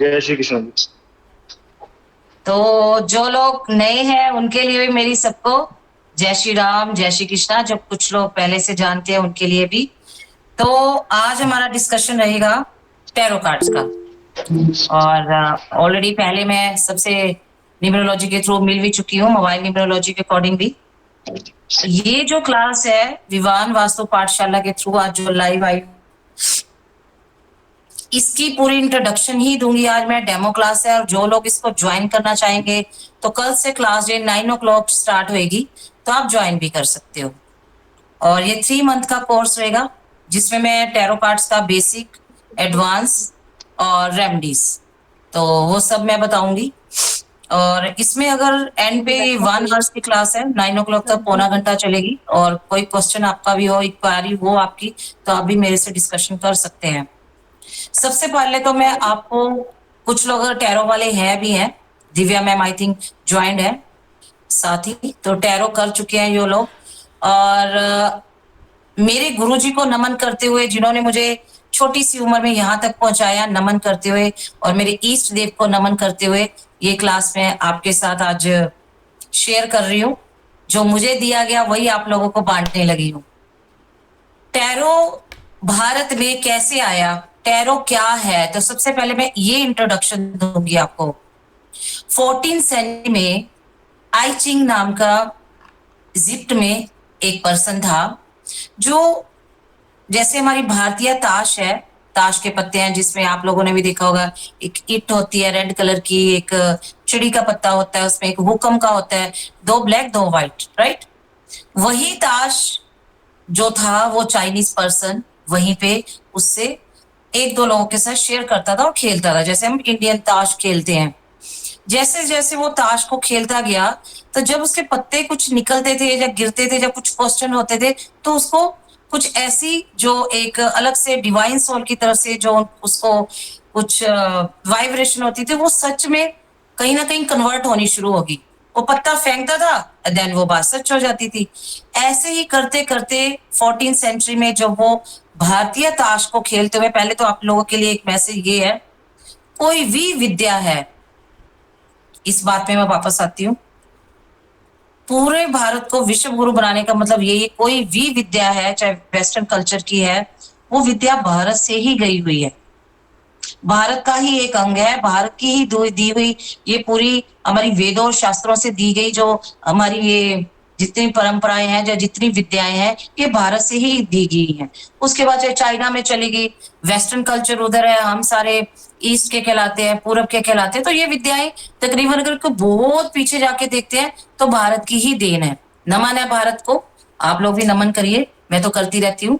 जय श्री कृष्ण जी। तो जो लोग नए हैं उनके लिए भी मेरी सबको जय श्री राम, जय श्री कृष्णा। जब कुछ लोग पहले से जानते हैं उनके लिए भी। तो आज हमारा डिस्कशन रहेगा टैरो कार्ड्स का। और ऑलरेडी पहले मैं सबसे न्यूमरोलॉजी के थ्रू मिल भी चुकी हूँ, मोबाइल न्यूमरोलॉजी के अकॉर्डिंग भी। ये जो क्लास है विवान वास्तु पाठशाला के थ्रू आज जो लाइव आई, इसकी पूरी इंट्रोडक्शन ही दूंगी आज मैं। डेमो क्लास है और जो लोग इसको ज्वाइन करना चाहेंगे तो कल से क्लास डे 9 o'clock स्टार्ट होएगी, तो आप ज्वाइन भी कर सकते हो। और ये 3 मंथ का कोर्स रहेगा जिसमें मैं टैरो कार्ड्स का बेसिक, एडवांस और रेमेडीज, तो वो सब मैं बताऊंगी। और इसमें अगर एंड पे 1 आवर्स की क्लास है, 9 o'clock तक पौना घंटा चलेगी। और कोई क्वेश्चन आपका भी हो, इंक्वायरी हो आपकी, तो आप भी मेरे से डिस्कशन कर सकते हैं। सबसे पहले तो मैं आपको, कुछ लोग अगर टैरो वाले हैं भी हैं, Divya ma'am I think joined है साथ ही, तो टैरो कर चुके हैं ये लोग। और मेरे गुरुजी को नमन करते हुए, जिन्होंने मुझे छोटी सी उम्र में यहाँ तक पहुंचाया, नमन करते हुए, और मेरे ईष्ट देव को नमन करते हुए ये क्लास में आपके साथ आज शेयर कर रही हूँ। जो मुझे दिया गया वही आप लोगों को बांटने लगी हूँ। टैरो भारत में कैसे आया, टैरो क्या है, तो सबसे पहले मैं ये इंट्रोडक्शन दूंगी आपको। 14th सेंचुरी में आई चिंग नाम का इजिप्ट में एक पर्सन था, जो जैसे हमारी भारतीय ताश है, ताश के पत्ते हैं जिसमें आप लोगों ने भी देखा होगा, एक इट होती है रेड कलर की, एक चिड़ी का पत्ता होता है, उसमें एक हुक्म का होता है, 2 ब्लैक 2 व्हाइट, राइट। वही ताश जो था वो चाइनीज पर्सन वहीं पे उससे एक दो लोगों के साथ शेयर करता था और खेलता था, जैसे हम इंडियन ताश खेलते हैं। जैसे जैसे वो ताश को खेलता गया, तो जब उसके पत्ते कुछ निकलते थे या गिरते थे या कुछ क्वेश्चन होते थे, तो उसको कुछ ऐसी जो एक अलग से डिवाइन सोल की तरफ से जो उसको कुछ वाइब्रेशन होती थी, वो सच में कहीं ना कहीं कन्वर्ट होनी शुरू होगी। वो पत्ता फेंकता था, देन वो बात सच हो जाती थी। ऐसे ही करते करते 14th सेंचुरी में जब वो भारतीय ताश को खेलते हुए, पहले तो आप लोगों के लिए एक मैसेज ये है, कोई भी विद्या है, इस बात में मैं वापस आती हूँ, पूरे भारत को विश्व गुरु बनाने का मतलब यही है, कोई भी विद्या है चाहे वेस्टर्न कल्चर की है, वो विद्या भारत से ही गई हुई है, भारत का ही एक अंग है, भारत की ही दी हुई ये पूरी हमारी वेदों और शास्त्रों से दी गई जो हमारी ये जितनी परंपराएं हैं, जो जितनी विद्याएं हैं, ये भारत से ही दी गई हैं। उसके बाद चाहे चाइना में चली गई, वेस्टर्न कल्चर उधर है, हम सारे ईस्ट के कहलाते हैं, पूरब के कहलाते हैं। तो ये विद्याएं तकरीबन अगर को बहुत पीछे जाके देखते हैं तो भारत की ही देन है। नमन है भारत को, आप लोग भी नमन करिए, मैं तो करती रहती हूँ।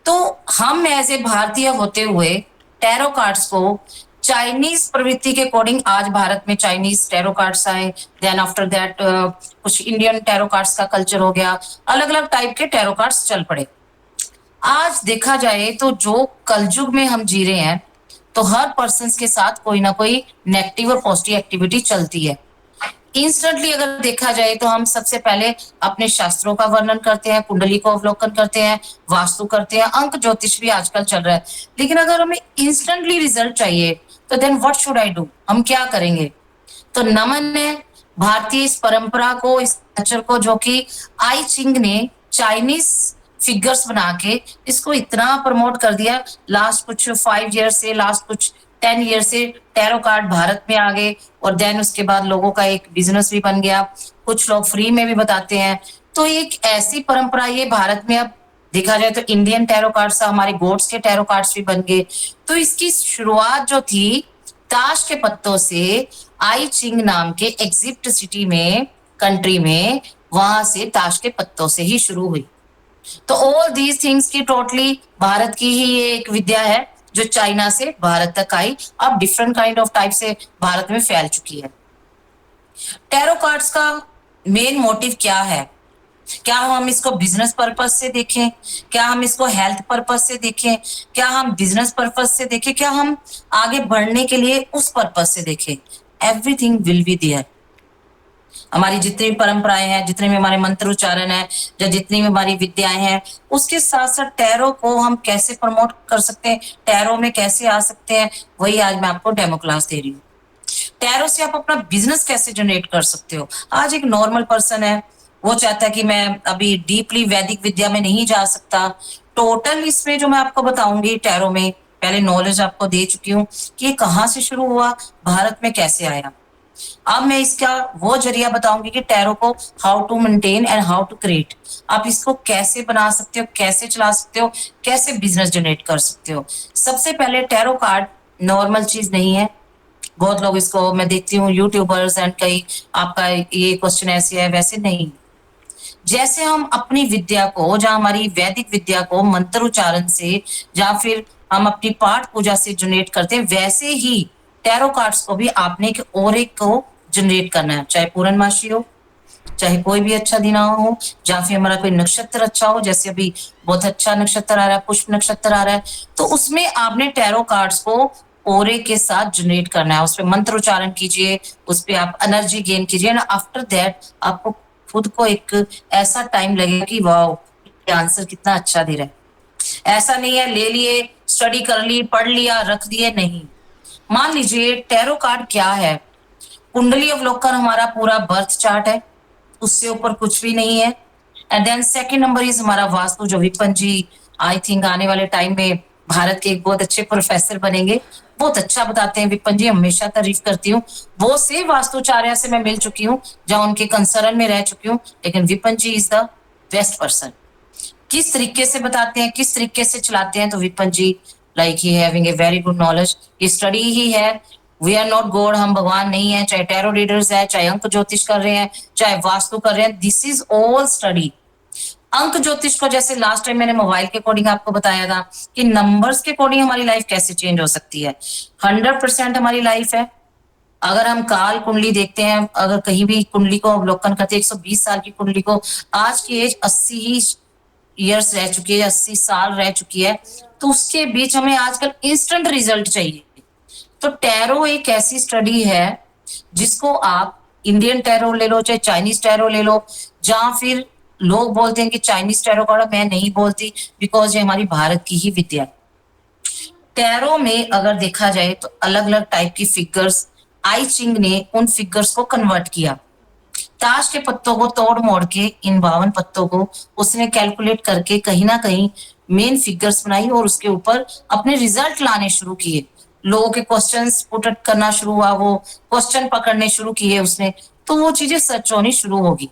तो हम एज ए भारतीय होते हुए टैरो कार्ड्स को चाइनीज प्रवृत्ति के अकॉर्डिंग, आज भारत में चाइनीज टैरो कार्ड्स आए, देन आफ्टर दैट कुछ इंडियन टैरो कार्ड्स का कल्चर हो गया, अलग अलग टाइप के टैरो कार्ड्स चल पड़े। आज देखा जाए तो जो कलयुग में हम जी रहे हैं, तो हर पर्सन के साथ कोई ना कोई नेगेटिव और पॉजिटिव एक्टिविटी चलती है। इंस्टेंटली अगर देखा जाए तो हम सबसे पहले अपने शास्त्रों का वर्णन करते हैं, कुंडली को अवलोकन करते हैं, वास्तु करते हैं, अंक ज्योतिष भी आजकल चल रहा है। लेकिन अगर हमें इंस्टेंटली रिजल्ट चाहिए तो then what should I do, हम क्या करेंगे? तो नमन ने भारतीय इस परंपरा को, इस कल्चर को, जो कि आई चिंग ने चाइनीज फिगर्स बना के इसको इतना प्रमोट कर दिया, लास्ट कुछ 5 ईयर से, लास्ट कुछ 10 ईयर से टैरो कार्ड भारत में आ गए। और देन उसके बाद लोगों का एक बिजनेस भी बन गया, कुछ लोग फ्री में भी बताते हैं। तो एक ऐसी परंपरा ये भारत में अब देखा जाए तो इंडियन टैरो कार्ड्स, हमारे गॉड्स के टैरो कार्ड्स भी बन गए। तो इसकी शुरुआत जो थी ताश के पत्तों से, आई चिंग नाम के इजिप्ट सिटी में, कंट्री में, वहां से ताश के पत्तों से ही शुरू हुई। तो ऑल दीज थिंग्स की टोटली भारत की ही ये एक विद्या है जो चाइना से भारत तक आई, अब डिफरेंट काइंड ऑफ टाइप से भारत में फैल चुकी है। टैरो कार्ड्स का मेन मोटिव क्या है? क्या हम इसको बिजनेस पर्पस से देखें, क्या हम इसको हेल्थ पर्पस से देखें, क्या हम बिजनेस पर्पस से देखें, क्या हम आगे बढ़ने के लिए उस पर्पस से देखें, एवरीथिंग विल बी देयर। हमारी जितनी भी परंपराएं हैं, जितने भी हमारे मंत्र उच्चारण है, या जितनी भी हमारी विद्याएं हैं, उसके साथ साथ टैरो को हम कैसे प्रमोट कर सकते हैं, टैरो में कैसे आ सकते हैं, वही आज मैं आपको डेमो क्लास दे रही हूँ। टैरो से आप अपना बिजनेस कैसे जनरेट कर सकते हो। आज एक नॉर्मल पर्सन है, वो चाहता है कि मैं अभी डीपली वैदिक विद्या में नहीं जा सकता। टोटल इसमें जो मैं आपको बताऊंगी टैरो में, पहले नॉलेज आपको दे चुकी हूँ कि ये कहाँ से शुरू हुआ, भारत में कैसे आया। अब मैं इसका वो जरिया बताऊंगी कि टैरो को how to maintain and how to create, आप इसको कैसे बना सकते हो, कैसे चला सकते हो, कैसे बिजनेस जनरेट कर सकते हो। सबसे पहले टैरो कार्ड नॉर्मल चीज नहीं है। बहुत लोग इसको मैं देखती हूँ यूट्यूबर्स एंड कई, आपका ये क्वेश्चन ऐसे है, वैसे नहीं। जैसे हम अपनी विद्या को, जहाँ हमारी वैदिक विद्या को मंत्र उच्चारण से या फिर हम अपनी पाठ पूजा से जनरेट करते हैं, वैसे ही टैरो कार्ड्स को भी आपने एक ओरे को जनरेट करना है। चाहे पूर्णमासी हो, चाहे कोई भी अच्छा दिन हो, या फिर हमारा कोई नक्षत्र अच्छा हो, जैसे अभी बहुत अच्छा नक्षत्र आ रहा है, पुष्प नक्षत्र आ रहा है, तो उसमें आपने टैरो कार्ड्स को ओरे के साथ जनरेट करना है। उस पर मंत्र उच्चारण कीजिए, उस पर आप एनर्जी गेन कीजिए ना। आफ्टर दैट आपको खुद को एक ऐसा टाइम लगेगा कि वाह, ये आंसर कितना अच्छा दे रहा है। ऐसा नहीं है ले लिए, स्टडी कर ली, पढ़ लिया, रख दिए, नहीं। मान लीजिए टैरो कार्ड क्या है, कुंडली अवलोकन हमारा पूरा बर्थ चार्ट है, उससे ऊपर कुछ भी नहीं है। And then second number is हमारा वास्तु, जो विपन जी आई थिंक आने वाले टाइम में भारत के एक बहुत अच्छे प्रोफेसर बनेंगे, बहुत अच्छा बताते हैं विपन जी, हमेशा तारीफ करती हूँ। वो से वास्तुचार्य से मैं मिल चुकी हूँ, जहाँ उनके कंसर्न में रह चुकी हूँ, लेकिन Vipan ji is the best person. किस तरीके से बताते हैं, किस तरीके से चलाते हैं, तो Vipin ji like he having a very good knowledge. ये स्टडी ही है, वी आर नॉट गॉड, हम भगवान नहीं है। चाहे टैरो रीडर्स है, चाहे अंक ज्योतिष कर रहे हैं, चाहे वास्तु कर रहे हैं, दिस इज ऑल स्टडी। अंक ज्योतिष को जैसे लास्ट टाइम मैंने मोबाइल के अकॉर्डिंग आपको बताया था कि नंबर्स के अकॉर्डिंग हमारी लाइफ कैसे चेंज हो सकती है। 100% हमारी लाइफ है। अगर हम काल कुंडली देखते हैं, अगर कहीं भी कुंडली को अवलोकन करते हैं, 120 साल की कुंडली को, आज की एज 80 ईयर्स रह चुकी है, 80 साल रह चुकी है, तो उसके बीच हमें आजकल इंस्टेंट रिजल्ट चाहिए। तो टैरो एक ऐसी स्टडी है जिसको आप इंडियन टैरो ले लो, चाहे चाइनीज टैरो ले लो, जहां फिर लोग बोलते हैं कि चाइनीज टैरो कार्ड, मैं नहीं बोलती, बिकॉज ये हमारी भारत की ही विद्या है। टैरो में अगर देखा जाए तो अलग अलग टाइप की फिगर्स, आई चिंग ने उन फिगर्स को कन्वर्ट किया। ताश के पत्तों को तोड़ मोड़ के इन 52 पत्तों को उसने कैलकुलेट करके कहीं ना कहीं मेन फिगर्स बनाई, और उसके ऊपर अपने रिजल्ट लाने शुरू किए। लोगों के क्वेश्चंस पुट करना शुरू हुआ, वो क्वेश्चन पकड़ने शुरू किए उसने, तो वो चीजें सच होनी शुरू होगी।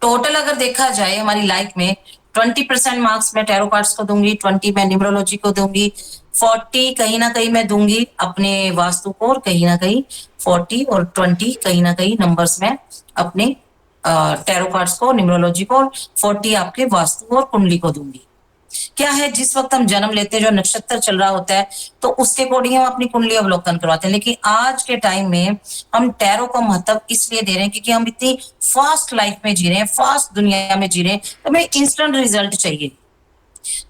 टोटल अगर देखा जाए हमारी लाइफ में 20% मार्क्स मैं टैरो कार्ड्स को दूंगी, 20 मैं न्यूमरोलॉजी को दूंगी, 40 कहीं ना कहीं मैं दूंगी अपने वास्तु को, और कहीं ना कहीं 40 और 20 कहीं ना कहीं नंबर्स में अपने टैरो कार्ड्स को, न्यूमरोलॉजी को, और 40 आपके वास्तु और कुंडली को दूंगी। क्या है, जिस वक्त हम जन्म लेते हैं, जो नक्षत्र चल रहा होता है, तो उसके अकॉर्डिंग हम अपनी कुंडली अवलोकन करवाते हैं। लेकिन आज के टाइम में हम टैरो को महत्व इसलिए दे रहे हैं क्योंकि हम इतनी फास्ट लाइफ में जी रहे हैं, फास्ट दुनिया में जी रहे हैं, तो हमें इंस्टेंट रिजल्ट चाहिए।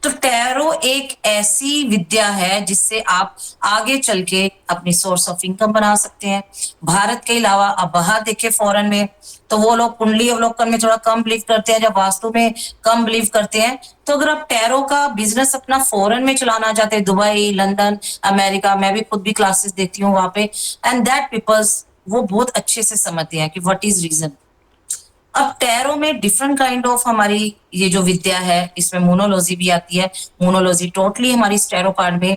तो टैरो एक ऐसी विद्या है जिससे आप आगे चल के अपनी सोर्स ऑफ इनकम बना सकते हैं। भारत के अलावा अब बाहर देखे फॉरेन में, तो वो लोग कुंडली अवलोकन में थोड़ा कम बिलीव करते हैं, जब वास्तु में कम बिलीव करते हैं। तो अगर आप टैरो का बिजनेस अपना फॉरेन में चलाना चाहते हैं, दुबई, लंदन, अमेरिका, मैं भी खुद भी क्लासेस देती हूँ वहां पे, एंड दैट पीपल्स वो बहुत अच्छे से समझते हैं कि व्हाट इज रीजन। अब टैरो में डिफरेंट काइंड ऑफ हमारी ये जो विद्या है, इसमें मोनोलॉजी भी आती है। मोनोलॉजी टोटली हमारी टैरो कार्ड में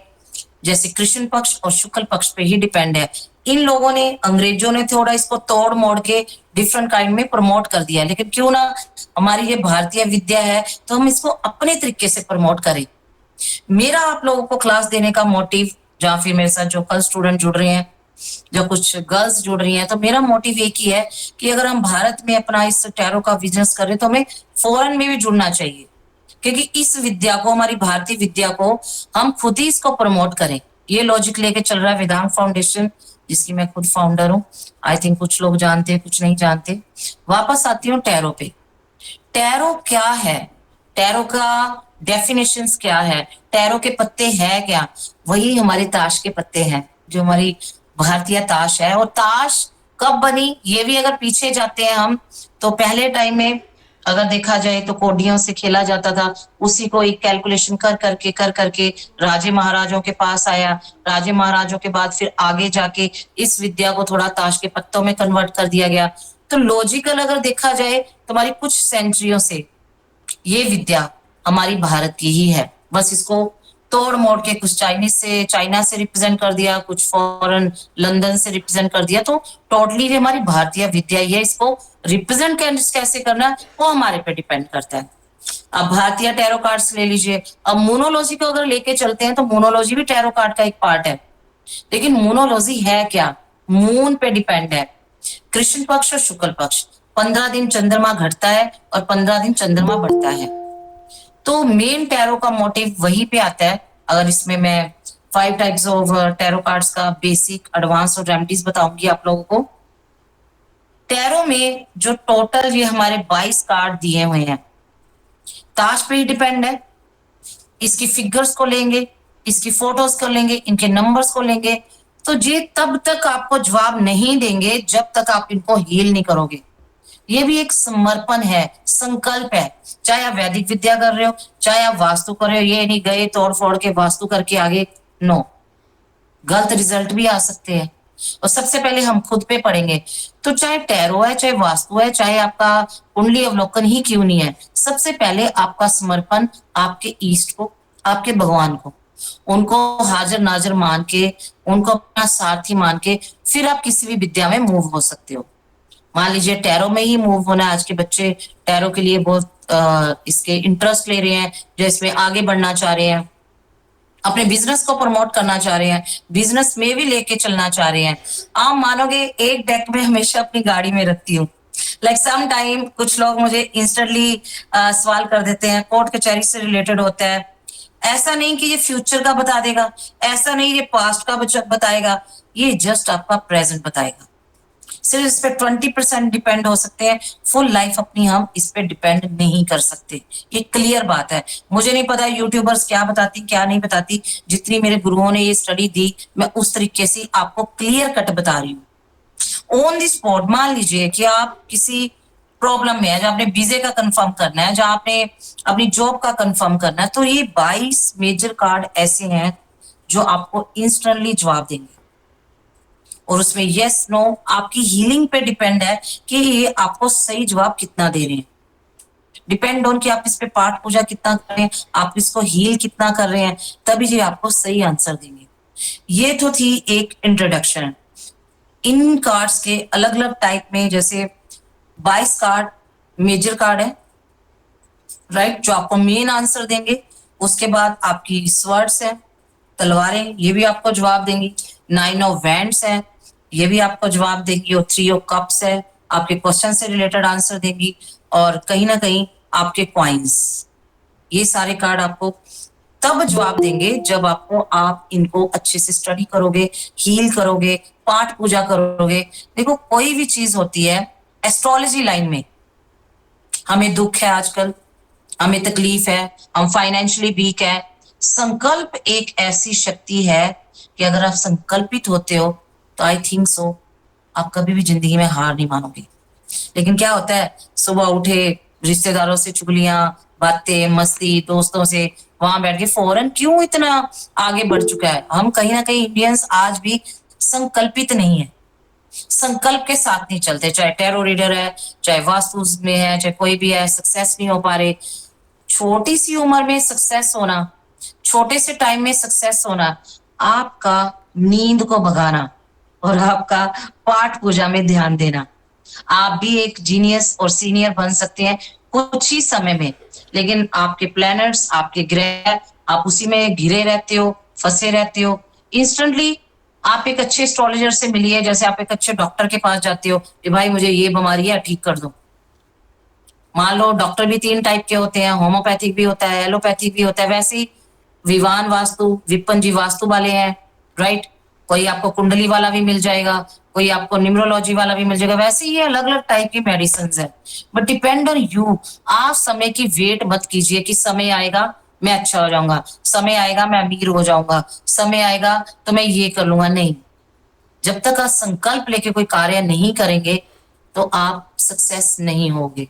जैसे कृष्ण पक्ष और शुक्ल पक्ष पे ही डिपेंड है। इन लोगों ने, अंग्रेजों ने थोड़ा इसको तोड़ मोड़ के डिफरेंट काइंड में प्रमोट कर दिया, लेकिन क्यों ना, हमारी ये भारतीय विद्या है तो हम इसको अपने तरीके से प्रमोट करें। मेरा आप लोगों को क्लास देने का मोटिव, जहाँ फिर मेरे साथ जो कल स्टूडेंट जुड़ रहे हैं, जो कुछ गर्ल्स जुड़ रही हैं, तो मेरा मोटिव एक ही है कि अगर हम भारत में अपना इस टैरो का बिजनेस कर रहे हैं तो हमें फॉरेन में भी जुड़ना चाहिए, क्योंकि इस विद्या को, हमारी भारतीय विद्या को हम खुद ही इसको प्रमोट करें। ये लॉजिक लेके चल रहा है वेदांत फाउंडेशन, जिसकी मैं खुद फाउंडर हूँ। आई थिंक कुछ लोग जानते हैं, कुछ नहीं जानते। वापस आती हूँ टैरो पे। टैरो क्या है, टैरो का डेफिनेशंस क्या है, टैरो के पत्ते हैं क्या, वही हमारे ताश के पत्ते हैं, जो हमारी भारतीय ताश है। और ताश कब बनी, ये भी अगर पीछे जाते हैं हम, तो पहले टाइम में अगर देखा जाए तो कौडियों से खेला जाता था, उसी को एक कैलकुलेशन कर करके राजे महाराजों के पास आया। राजे महाराजों के बाद फिर आगे जाके इस विद्या को थोड़ा ताश के पत्तों में कन्वर्ट कर दिया गया। तो लॉजिकल अगर देखा जाए तो हमारी कुछ सेंचुरियों से ये विद्या हमारी भारत की ही है, बस इसको तोड़ मोड़ के कुछ चाइना से रिप्रेजेंट कर दिया, कुछ फॉरेन लंदन से रिप्रेजेंट कर दिया। तो टोटली ये हमारी भारतीय विद्या ही है, इसको रिप्रेजेंट कैसे करना है वो हमारे पे डिपेंड करता है। अब भारतीय टैरो कार्ड्स ले लीजिए। अब मोनोलॉजी को अगर लेके चलते हैं तो मोनोलॉजी भी टैरो कार्ड का एक पार्ट है, लेकिन मोनोलॉजी है क्या, मून पे डिपेंड है। कृष्ण पक्ष और शुक्ल पक्ष, 15 दिन चंद्रमा घटता है और 15 दिन चंद्रमा बढ़ता है। तो मेन टैरो का मोटिव वहीं पे आता है। अगर इसमें मैं 5 टाइप्स ऑफ टैरो कार्ड्स का बेसिक, एडवांस और रेमेडीज बताऊंगी आप लोगों को। टैरो में जो टोटल ये हमारे 22 कार्ड दिए हुए हैं, ताश पे ही डिपेंड है। इसकी फिगर्स को लेंगे, इसकी फोटोज को लेंगे, इनके नंबर्स को लेंगे, तो ये तब तक आपको जवाब नहीं देंगे जब तक आप इनको हील नहीं करोगे। ये भी एक समर्पण है, संकल्प है। चाहे आप वैदिक विद्या कर रहे हो, चाहे आप वास्तु कर रहे हो, ये नहीं गए तोड़ फोड़ के वास्तु करके आगे, नो, गलत रिजल्ट भी आ सकते हैं। और सबसे पहले हम खुद पे पढ़ेंगे। तो चाहे टैरो है, चाहे वास्तु है, चाहे आपका कुंडली अवलोकन ही क्यों नहीं है, सबसे पहले आपका समर्पण आपके ईष्ट को, आपके भगवान को, उनको हाजिर नाजिर मान के, उनको अपना सारथी मान के फिर आप किसी भी विद्या में मूव हो सकते हो। मान लीजिए टैरो में ही मूव होना है, आज के बच्चे टैरो के लिए बहुत इसके इंटरेस्ट ले रहे हैं, जो इसमें आगे बढ़ना चाह रहे हैं, अपने बिजनेस को प्रमोट करना चाह रहे हैं, बिजनेस में भी लेके चलना चाह रहे हैं। आप मानोगे एक डेक में हमेशा अपनी गाड़ी में रखती हूँ। लाइक सम टाइम कुछ लोग मुझे इंस्टेंटली सवाल कर देते हैं, कोर्ट कचहरी से रिलेटेड होता है। ऐसा नहीं कि ये फ्यूचर का बता देगा, ऐसा नहीं ये पास्ट का बताएगा, ये जस्ट आपका प्रेजेंट बताएगा। सिर्फ इस पे 20% डिपेंड हो सकते हैं, फुल लाइफ अपनी हम इस पे डिपेंड नहीं कर सकते। ये क्लियर बात है। मुझे नहीं पता यूट्यूबर्स क्या बताती क्या नहीं बताती, जितनी मेरे गुरुओं ने ये स्टडी दी मैं उस तरीके से आपको क्लियर कट बता रही हूँ। ऑन द स्पॉट मान लीजिए कि आप किसी प्रॉब्लम में है, जहाँ आपने वीजे का कंफर्म करना है, जहाँ आपने अपनी जॉब का कंफर्म करना है, तो ये 22 मेजर कार्ड ऐसे हैं जो आपको इंस्टेंटली जवाब देंगे। और उसमें यस नो आपकी हीलिंग पे डिपेंड है कि ये आपको सही जवाब कितना दे रहे हैं। डिपेंड ऑन कि आप इस पे पाठ पूजा कितना कर रहे हैं, आप इसको हील कितना कर रहे हैं, तभी ये आपको सही आंसर देंगे। ये तो थी एक इंट्रोडक्शन। इन कार्ड्स के अलग अलग टाइप में, जैसे 22 कार्ड मेजर कार्ड है, राइट, जो आपको मेन आंसर देंगे। उसके बाद आपकी स्वर्ड्स है, तलवारें, ये भी आपको जवाब देंगी। 9 ऑफ वैंड्स है, ये भी आपको जवाब देगी। और 3 ऑफ कप्स है, आपके क्वेश्चन से रिलेटेड आंसर देगी। और कहीं ना कहीं आपके कॉइन्स, ये सारे कार्ड आपको तब जवाब देंगे जब आप इनको अच्छे से स्टडी करोगे, हील करोगे, पाठ पूजा करोगे। देखो कोई भी चीज होती है एस्ट्रोलॉजी लाइन में, हमें दुख है आजकल, हमें तकलीफ है, हम फाइनेंशियली वीक है, संकल्प एक ऐसी शक्ति है कि अगर आप संकल्पित होते हो तो आई थिंक सो आप कभी भी जिंदगी में हार नहीं मानोगे। लेकिन क्या होता है, सुबह उठे, रिश्तेदारों से चुगलियां, बातें, मस्ती, दोस्तों से वहां बैठ के फौरन क्यों इतना आगे बढ़ चुका है। हम कहीं ना कहीं इंडियंस आज भी संकल्पित नहीं है, संकल्प के साथ नहीं चलते। चाहे टैरो रीडर है, चाहे वास्तु में है, चाहे कोई भी है, सक्सेस नहीं हो पा रहे। छोटी सी उम्र में सक्सेस होना, छोटे से टाइम में सक्सेस होना, आपका नींद को भगाना और आपका पाठ पूजा में ध्यान देना, आप भी एक जीनियस और सीनियर बन सकते हैं कुछ ही समय में। लेकिन आपके प्लैनेट्स, आपके ग्रह, आप उसी में घिरे रहते हो, फंसे रहते हो। इंस्टेंटली आप एक अच्छे एस्ट्रोलॉजर से मिलिए, जैसे आप एक अच्छे डॉक्टर के पास जाते हो कि भाई मुझे ये बीमारी है, ठीक कर दो। मान लो डॉक्टर भी 3 टाइप के होते हैं, होम्योपैथिक भी होता है, एलोपैथिक भी होता है। वैसे ही विवान वास्तु, विपन जी वास्तु वाले हैं, राइट। कोई आपको कुंडली वाला भी मिल जाएगा, कोई आपको न्यूमरोलॉजी वाला भी मिल जाएगा। वैसे ही अलग अलग टाइप की मेडिसिन है, बट डिपेंड ऑन यू। आप समय की वेट मत कीजिए कि समय आएगा मैं अच्छा हो जाऊंगा, समय आएगा मैं अमीर हो जाऊंगा, समय आएगा तो मैं ये कर लूंगा। नहीं, जब तक आप संकल्प लेके कोई कार्य नहीं करेंगे तो आप सक्सेस नहीं होगे।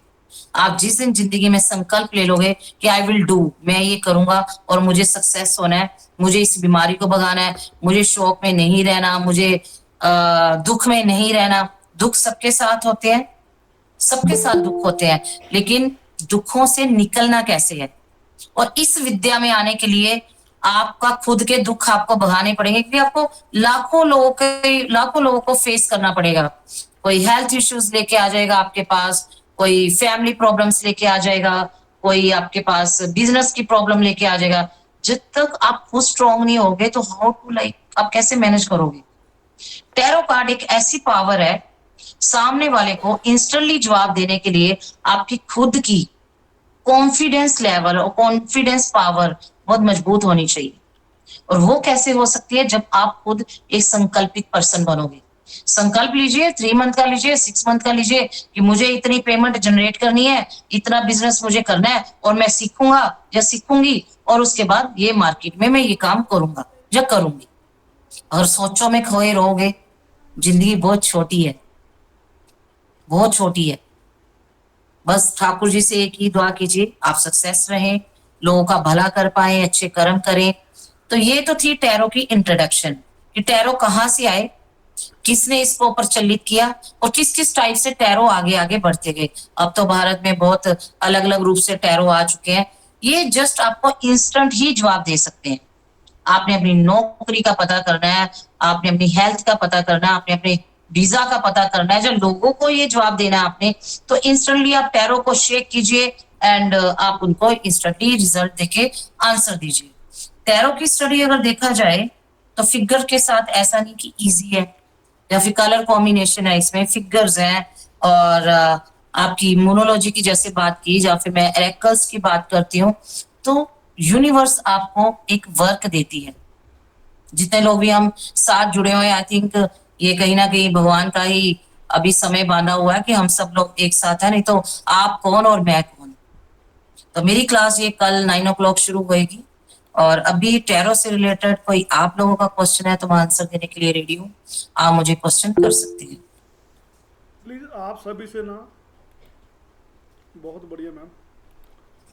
आप जिस दिन जिंदगी में संकल्प ले लोगे कि आई विल डू, मैं ये करूंगा और मुझे सक्सेस होना है, मुझे इस बीमारी को भगाना है, मुझे शौक में नहीं रहना, मुझे दुख में नहीं रहना। दुख सबके साथ होते हैं, सबके साथ दुख होते हैं, लेकिन दुखों से निकलना कैसे है। और इस विद्या में आने के लिए आपका खुद के दुख आपको भगाने पड़ेंगे, क्योंकि आपको लाखों लोगों को फेस करना पड़ेगा। कोई हेल्थ इश्यूज लेके आ जाएगा आपके पास, कोई फैमिली प्रॉब्लम्स लेके आ जाएगा, कोई आपके पास बिजनेस की प्रॉब्लम लेके आ जाएगा। जब तक आप खुद स्ट्रांग नहीं होगे तो हाउ टू आप कैसे मैनेज करोगे। टैरो कार्ड एक ऐसी पावर है, सामने वाले को इंस्टेंटली जवाब देने के लिए आपकी खुद की कॉन्फिडेंस लेवल और कॉन्फिडेंस पावर बहुत मजबूत होनी चाहिए। और वो कैसे हो सकती है, जब आप खुद एक संकल्पित पर्सन बनोगे। संकल्प लीजिए, 3 मंथ का लीजिए, 6 मंथ का लीजिए कि मुझे इतनी पेमेंट जनरेट करनी है, इतना बिजनेस मुझे करना है और मैं सीखूंगा या सीखूंगी और उसके बाद ये मार्केट में मैं ये काम करूंगा या करूंगी। अगर सोचों में खोए रहोगे, जिंदगी बहुत छोटी है, बहुत छोटी है। बस ठाकुर जी से एक ही दुआ कीजिए, आप सक्सेस रहें, लोगों का भला कर पाए, अच्छे कर्म करें। तो ये तो थी टैरो की इंट्रोडक्शन कि टैरो कहाँ से आए, किसने इसको प्रचलित किया और किस किस टाइप से टैरो आगे आगे बढ़ते गए। अब तो भारत में बहुत अलग अलग रूप से टैरो आ चुके हैं। ये जस्ट आपको इंस्टेंट ही जवाब दे सकते हैं। आपने अपनी नौकरी का पता करना है, आपने अपनी हेल्थ का पता करना है, आपने अपने वीजा का पता करना है, जब लोगों को ये जवाब देना है आपने, तो इंस्टेंटली आप टैरो को शेक कीजिए एंड आप उनको इंस्टेंटली रिजल्ट देके आंसर दीजिए। टैरो की स्टडी अगर देखा जाए तो फिगर के साथ ऐसा नहीं कि इजी है या फिर कलर कॉम्बिनेशन है, इसमें फिगर्स हैं। और आपकी मोनोलॉजी की जैसे बात की या फिर मैं एरेकल्स की बात करती हूँ, तो यूनिवर्स आपको एक वर्क देती है। जितने लोग भी हम साथ जुड़े हुए हैं, आई थिंक ये कहीं ना कहीं भगवान का ही अभी समय बांधा हुआ है कि हम सब लोग एक साथ हैं, नहीं तो आप कौन और मैं कौन। तो मेरी क्लास ये कल 9 o'clock शुरू होगी। और अभी टैरो से रिलेटेड कोई आप लोगों का क्वेश्चन है तो मैं आंसर देने के लिए रेडी हूँ, आप मुझे क्वेश्चन कर सकते हैं। प्लीज़ आप सभी से ना, बहुत बढ़िया मैम,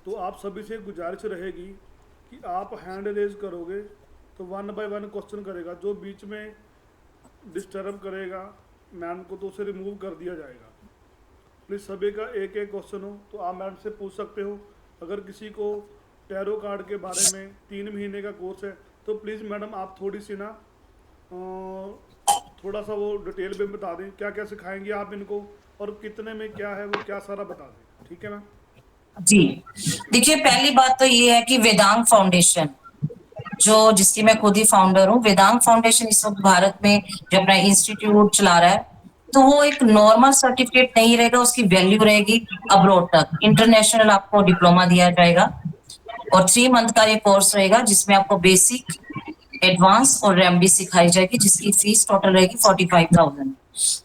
तो आप सभी से गुजारिश रहेगी कि आप हैंड रेज करोगे तो 1 by 1 क्वेश्चन करेगा, जो बीच में डिस्टर्ब करेगा मैम को तो उसे रिमूव कर दिया जाएगा। प्लीज़ सभी का एक एक क्वेश्चन हो तो आप मैम से पूछ सकते हो। अगर किसी को टैरो कार्ड के बारे में 3 महीने का कोर्स है तो प्लीज़ मैडम आप थोड़ी सी ना थोड़ा सा वो डिटेल में बता दें, क्या क्या सिखाएंगे आप इनको और कितने में क्या है वो क्या सारा बता दें। ठीक है मैम जी, देखिए पहली बात तो ये है कि वेदांग फाउंडेशन, जो जिसकी मैं खुद ही फाउंडर हूँ, वेदांग फाउंडेशन इस वक्त भारत में जो अपना इंस्टीट्यूट चला रहा है, तो वो एक नॉर्मल सर्टिफिकेट नहीं रहेगा, उसकी वैल्यू रहेगी अब्रॉड तक। इंटरनेशनल आपको डिप्लोमा दिया जाएगा और 3 मंथ का ये कोर्स रहेगा जिसमें आपको बेसिक, एडवांस और रेमडी सिखाई जाएगी, जिसकी फीस टोटल रहेगी 45,000।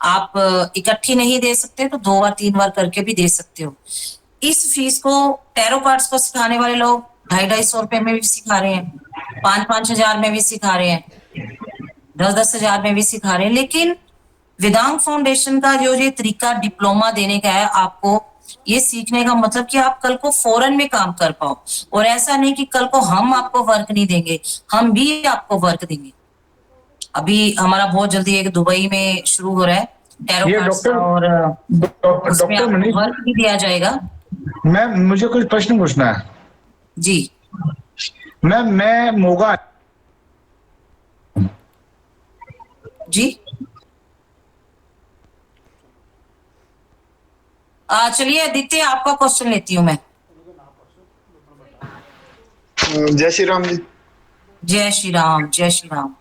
आप इकट्ठी नहीं दे सकते तो 2 बार 3 बार करके भी दे सकते हो। इस फीस को टैरो कार्ड्स को सिखाने वाले लोग 250-250 रुपए में भी सिखा रहे हैं, 5-5 हजार में भी सिखा रहे हैं, 10-10 हजार में भी सिखा रहे हैं। लेकिन वेदांग फाउंडेशन का जो ये तरीका डिप्लोमा देने का है, आपको ये सीखने का मतलब कि आप कल को फॉरेन में काम कर पाओ। और ऐसा नहीं कि कल को हम आपको वर्क नहीं देंगे, हम भी आपको वर्क देंगे। अभी हमारा बहुत जल्दी एक दुबई में शुरू हो रहा है टैरो कार्ड्स का, और उसमें डॉक्टर आपको मनीष, वर्क भी दिया जाएगा। मैम मुझे कुछ प्रश्न पूछना है। जी मैम मैं मोगा जी, चलिए आदित्य आपका क्वेश्चन लेती हूँ मैं। जय श्री राम जी। जय श्री राम, जय श्री राम।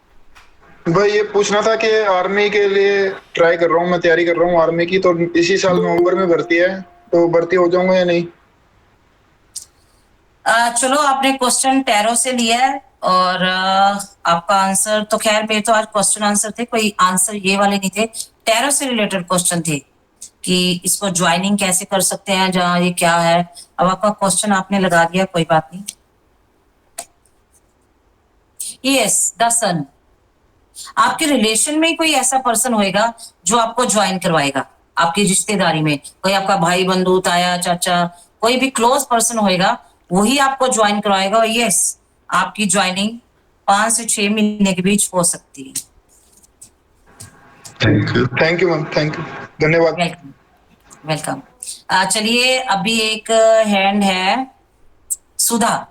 भाई ये पूछना था कि आर्मी के लिए ट्राई कर रहा हूँ, मैं तैयारी कर रहा हूँ आर्मी की, तो इसी साल नवंबर में भर्ती है, तो भर्ती हो जाऊंगा या नहीं? चलो आपने क्वेश्चन टैरो से लिया है और आपका आंसर तो, खैर मेरे तो आज क्वेश्चन आंसर थे, कोई आंसर ये वाले नहीं थे, टैरो से रिलेटेड क्वेश्चन थे कि इसको ज्वाइनिंग कैसे कर सकते हैं, जहाँ ये क्या है। अब आपका क्वेश्चन आपने लगा दिया, कोई बात नहीं। यस, द सन, आपके रिलेशन में ही कोई ऐसा पर्सन होएगा जो आपको ज्वाइन करवाएगा, आपकी रिश्तेदारी में कोई आपका भाई बंधु ताया चाचा कोई भी क्लोज पर्सन होएगा, वही आपको ज्वाइन करवाएगा। और यस, आपकी ज्वाइनिंग 5 से 6 महीने के बीच हो सकती है। Thank you ma'am, thank you, धन्यवाद। Welcome welcome. चलिए, अभी एक हैंड है सुधा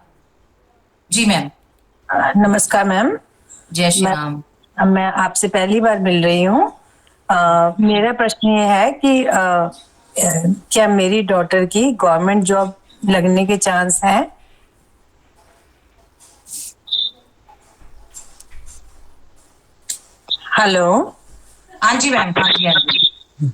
जी। मैम नमस्कार मैम। जय श्री राम। मैं आपसे पहली बार मिल रही हूँ। मेरा प्रश्न ये है कि क्या मेरी डॉटर की गवर्नमेंट जॉब लगने के चांस हैं? हेलो। हाँ जी मैम, हाँ जी, हाँ जी।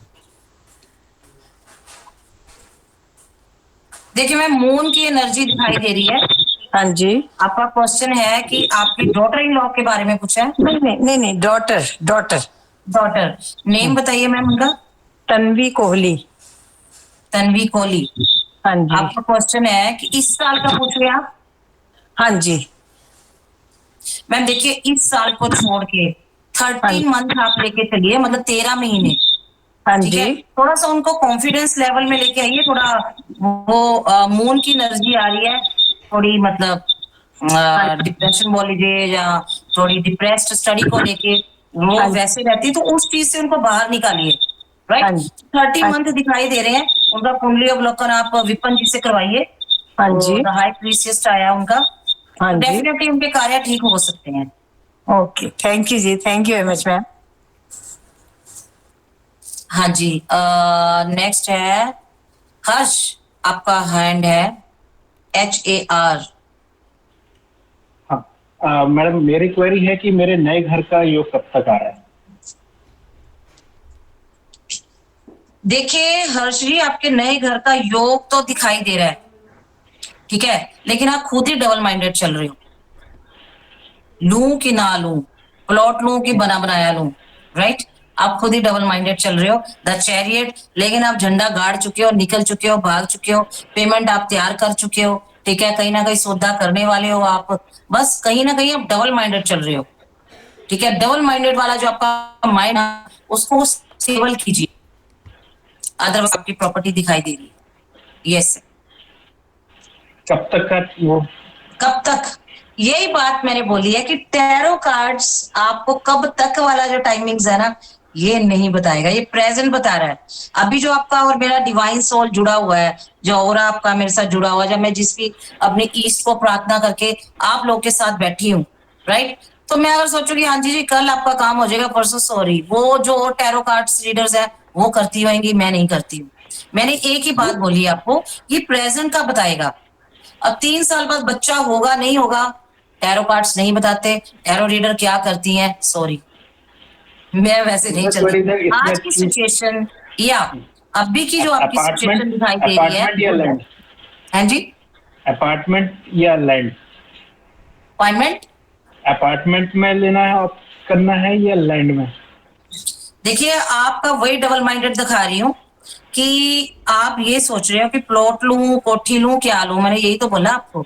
देखिए मैम, मून की एनर्जी दिखाई दे रही है। हाँ जी। आपका क्वेश्चन है कि आपकी डॉटर इन लॉ के बारे में पूछा है। नहीं, डॉटर डॉटर डॉटर, नेम बताइए मैम उनका। तन्वी कोहली। तन्वी कोहली। हाँ जी। आपका क्वेश्चन है कि इस साल का पूछ रहे आप। हाँ जी। मैम देखिए, इस साल को छोड़ के 13 मंथ आप लेके चलिए, मतलब 13 महीने। हाँ ठीक है, जी। थोड़ा सा उनको कॉन्फिडेंस लेवल में लेके आइए। थोड़ा वो मून की एनर्जी आ रही है, थोड़ी मतलब डिप्रेशन बोल लीजिए या थोड़ी डिप्रेस्ड स्टडी को लेके वो वैसे रहती है, तो उस चीज से उनको बाहर निकालिए। राइट, 30 मंथ दिखाई दे रहे हैं। उनका कुंडली अवलोकन आप विपन जी से करवाइए। हाँ जी। हाई प्रीसियस्ट आया उनका, हाँ जी। डेफिनेटली उनके कार्य ठीक हो सकते हैं। ओके, थैंक यू जी, thank you very much ma'am. हाँ जी, नेक्स्ट है हर्ष। आपका हैंड है HAR। हाँ मैडम, मेरी क्वेरी है कि मेरे नए घर का योग कब तक आ रहा है? देखिए हर्ष जी, आपके नए घर का योग तो दिखाई दे रहा है, ठीक है, लेकिन आप खुद ही डबल माइंडेड चल रहे हो। लूं कि ना लूं, प्लॉट लूं कि बना बनाया लूं, राइट, आप खुद ही डबल माइंडेड चल रहे हो। द चैरियट, लेकिन आप झंडा गाड़ चुके हो, निकल चुके हो, भाग चुके हो, पेमेंट आप तैयार कर चुके हो, ठीक है, कहीं ना कहीं सौदा करने वाले हो आप, बस कहीं ना कहीं आप डबल माइंडेड चल रहे हो। ठीक है, डबल माइंडेड वाला जो आपका माइंड है उसको स्टेबल कीजिए, अदरवाइज आपकी प्रॉपर्टी दिखाई दे रही है। यस। कब तक का वो? कब तक, यही बात मैंने बोली है कि टैरो कार्ड्स आपको कब तक वाला जो टाइमिंग्स है ना, ये नहीं बताएगा, ये प्रेजेंट बता रहा है। अभी जो आपका और मेरा डिवाइन सोल जुड़ा हुआ है, जो औरा आपका मेरे साथ जुड़ा हुआ है, जब मैं जिसकी अपनी ईस्ट को प्रार्थना करके आप लोग के साथ बैठी हूँ, राइट, तो मैं अगर सोचूं कि हाँ जी कल आपका काम हो जाएगा, परसों सॉरी, वो जो टैरो कार्ड्स रीडर्स है वो करती होंगी, मैं नहीं करती हूँ। मैंने एक ही बात बोली आपको, ये प्रेजेंट का बताएगा। अब 3 साल बाद बच्चा होगा नहीं होगा, टैरो कार्ड्स नहीं बताते। टैरो रीडर क्या करती हैं, सॉरी मैं वैसे नहीं चलती। आज की सिचुएशन या अभी की जो आपकी सिचुएशन दिखाई दे रही है। अपार्टमेंट या लैंड? हाँ जी, अपार्टमेंट या लैंड? अपॉइंटमेंट। अपार्टमेंट में लेना है आप, करना है या लैंड में? देखिए, आपका वही डबल माइंडेड दिखा रही हूँ कि आप ये सोच रहे हो कि प्लॉट लूं, कोठी लूं, क्या लूं, मैंने यही तो बोला आपको,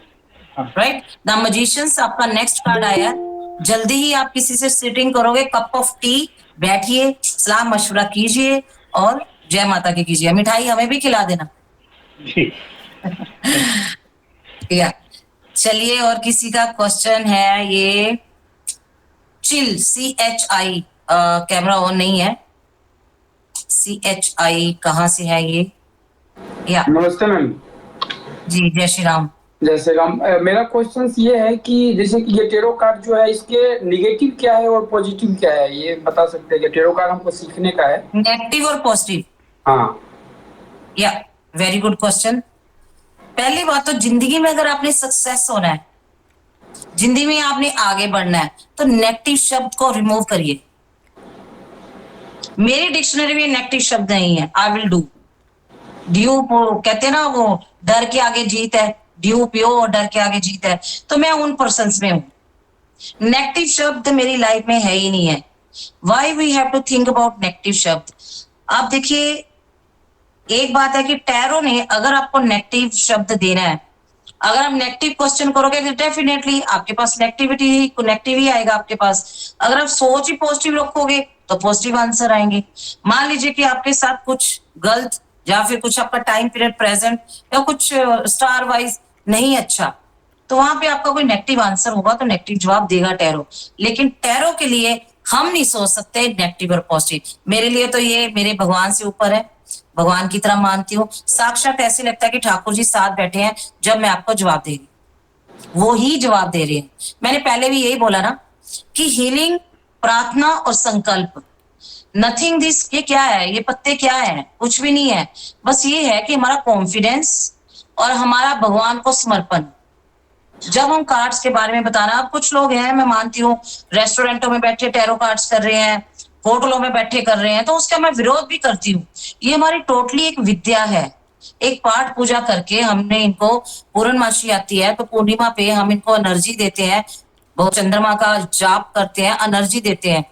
राइट। द मैजिशियंस आपका नेक्स्ट कार्ड आया। जल्दी ही आप किसी से सिटिंग करोगे, कप ऑफ टी, बैठिए, सलाह मशवरा कीजिए और जय माता की कीजिए। मिठाई हमें भी खिला देना। या चलिए, और किसी का क्वेश्चन है, ये चिल CHI, कैमरा ऑन नहीं है। CHI कहाँ से है ये? या नमस्ते मैम। जी, जय श्री राम। जय श्री राम। मेरा क्वेश्चन ये है कि जैसे कि ये टेरो कार्ड जो है, इसके निगेटिव क्या है और पॉजिटिव क्या है, ये बता सकते हैं कि टेरो कार्ड हमको सीखने का है? नेगेटिव और पॉजिटिव? हाँ। या वेरी गुड क्वेश्चन। पहली बात तो, जिंदगी में अगर आपने सक्सेस होना है, जिंदगी में आपने आगे बढ़ना है, तो नेगेटिव शब्द को रिमूव करिए। मेरी डिक्शनरी में नेगेटिव शब्द नहीं है। आई विल डू, ड्यू कहते हैं ना, वो डर के आगे जीत है, ड्यू पियो और डर के आगे जीत है, तो मैं उन पर्सन्स में हूं। नेगेटिव शब्द मेरी लाइफ में है ही नहीं है। Why we have to think about negative शब्द? आप देखिए, एक बात है कि टैरो ने अगर आपको नेगेटिव शब्द देना है, अगर हम नेगेटिव क्वेश्चन करोगे तो डेफिनेटली आपके पास नेगेटिव ही आएगा आपके पास। अगर आप सोच ही पॉजिटिव रखोगे तो पॉजिटिव आंसर आएंगे। मान लीजिए कि आपके साथ कुछ गलत या फिर कुछ आपका टाइम पीरियड प्रेजेंट या कुछ स्टार वाइज नहीं अच्छा, तो वहां पे आपका कोई नेगेटिव आंसर होगा तो नेगेटिव जवाब देगा टैरो। लेकिन टैरो के लिए हम नहीं सोच सकते नेगेटिव और पॉजिटिव। मेरे लिए तो ये मेरे भगवान से ऊपर है, भगवान की तरह मानती हूँ। साक्षात ऐसे लगता है कि ठाकुर जी साथ बैठे हैं जब मैं आपको जवाब दे रही हूँ, वो ही जवाब दे रहे हैं। मैंने पहले भी यही बोला ना कि हीलिंग, प्रार्थना और संकल्प, नथिंग दिस। ये क्या है, ये पत्ते क्या है, कुछ भी नहीं है। बस ये है कि हमारा कॉन्फिडेंस और हमारा भगवान को समर्पण। जब हम कार्ड्स के बारे में बताना, अब कुछ लोग हैं, मैं मानती हूँ, रेस्टोरेंटों में बैठे टैरो कार्ड्स कर रहे हैं, होटलों में बैठे कर रहे हैं, तो उसका मैं विरोध भी करती हूँ। ये हमारी टोटली एक विद्या है। एक पाठ पूजा करके हमने इनको, पूर्णमासी आती है तो पूर्णिमा पे हम इनको एनर्जी देते हैं, वो चंद्रमा का जाप करते हैं, एनर्जी देते हैं।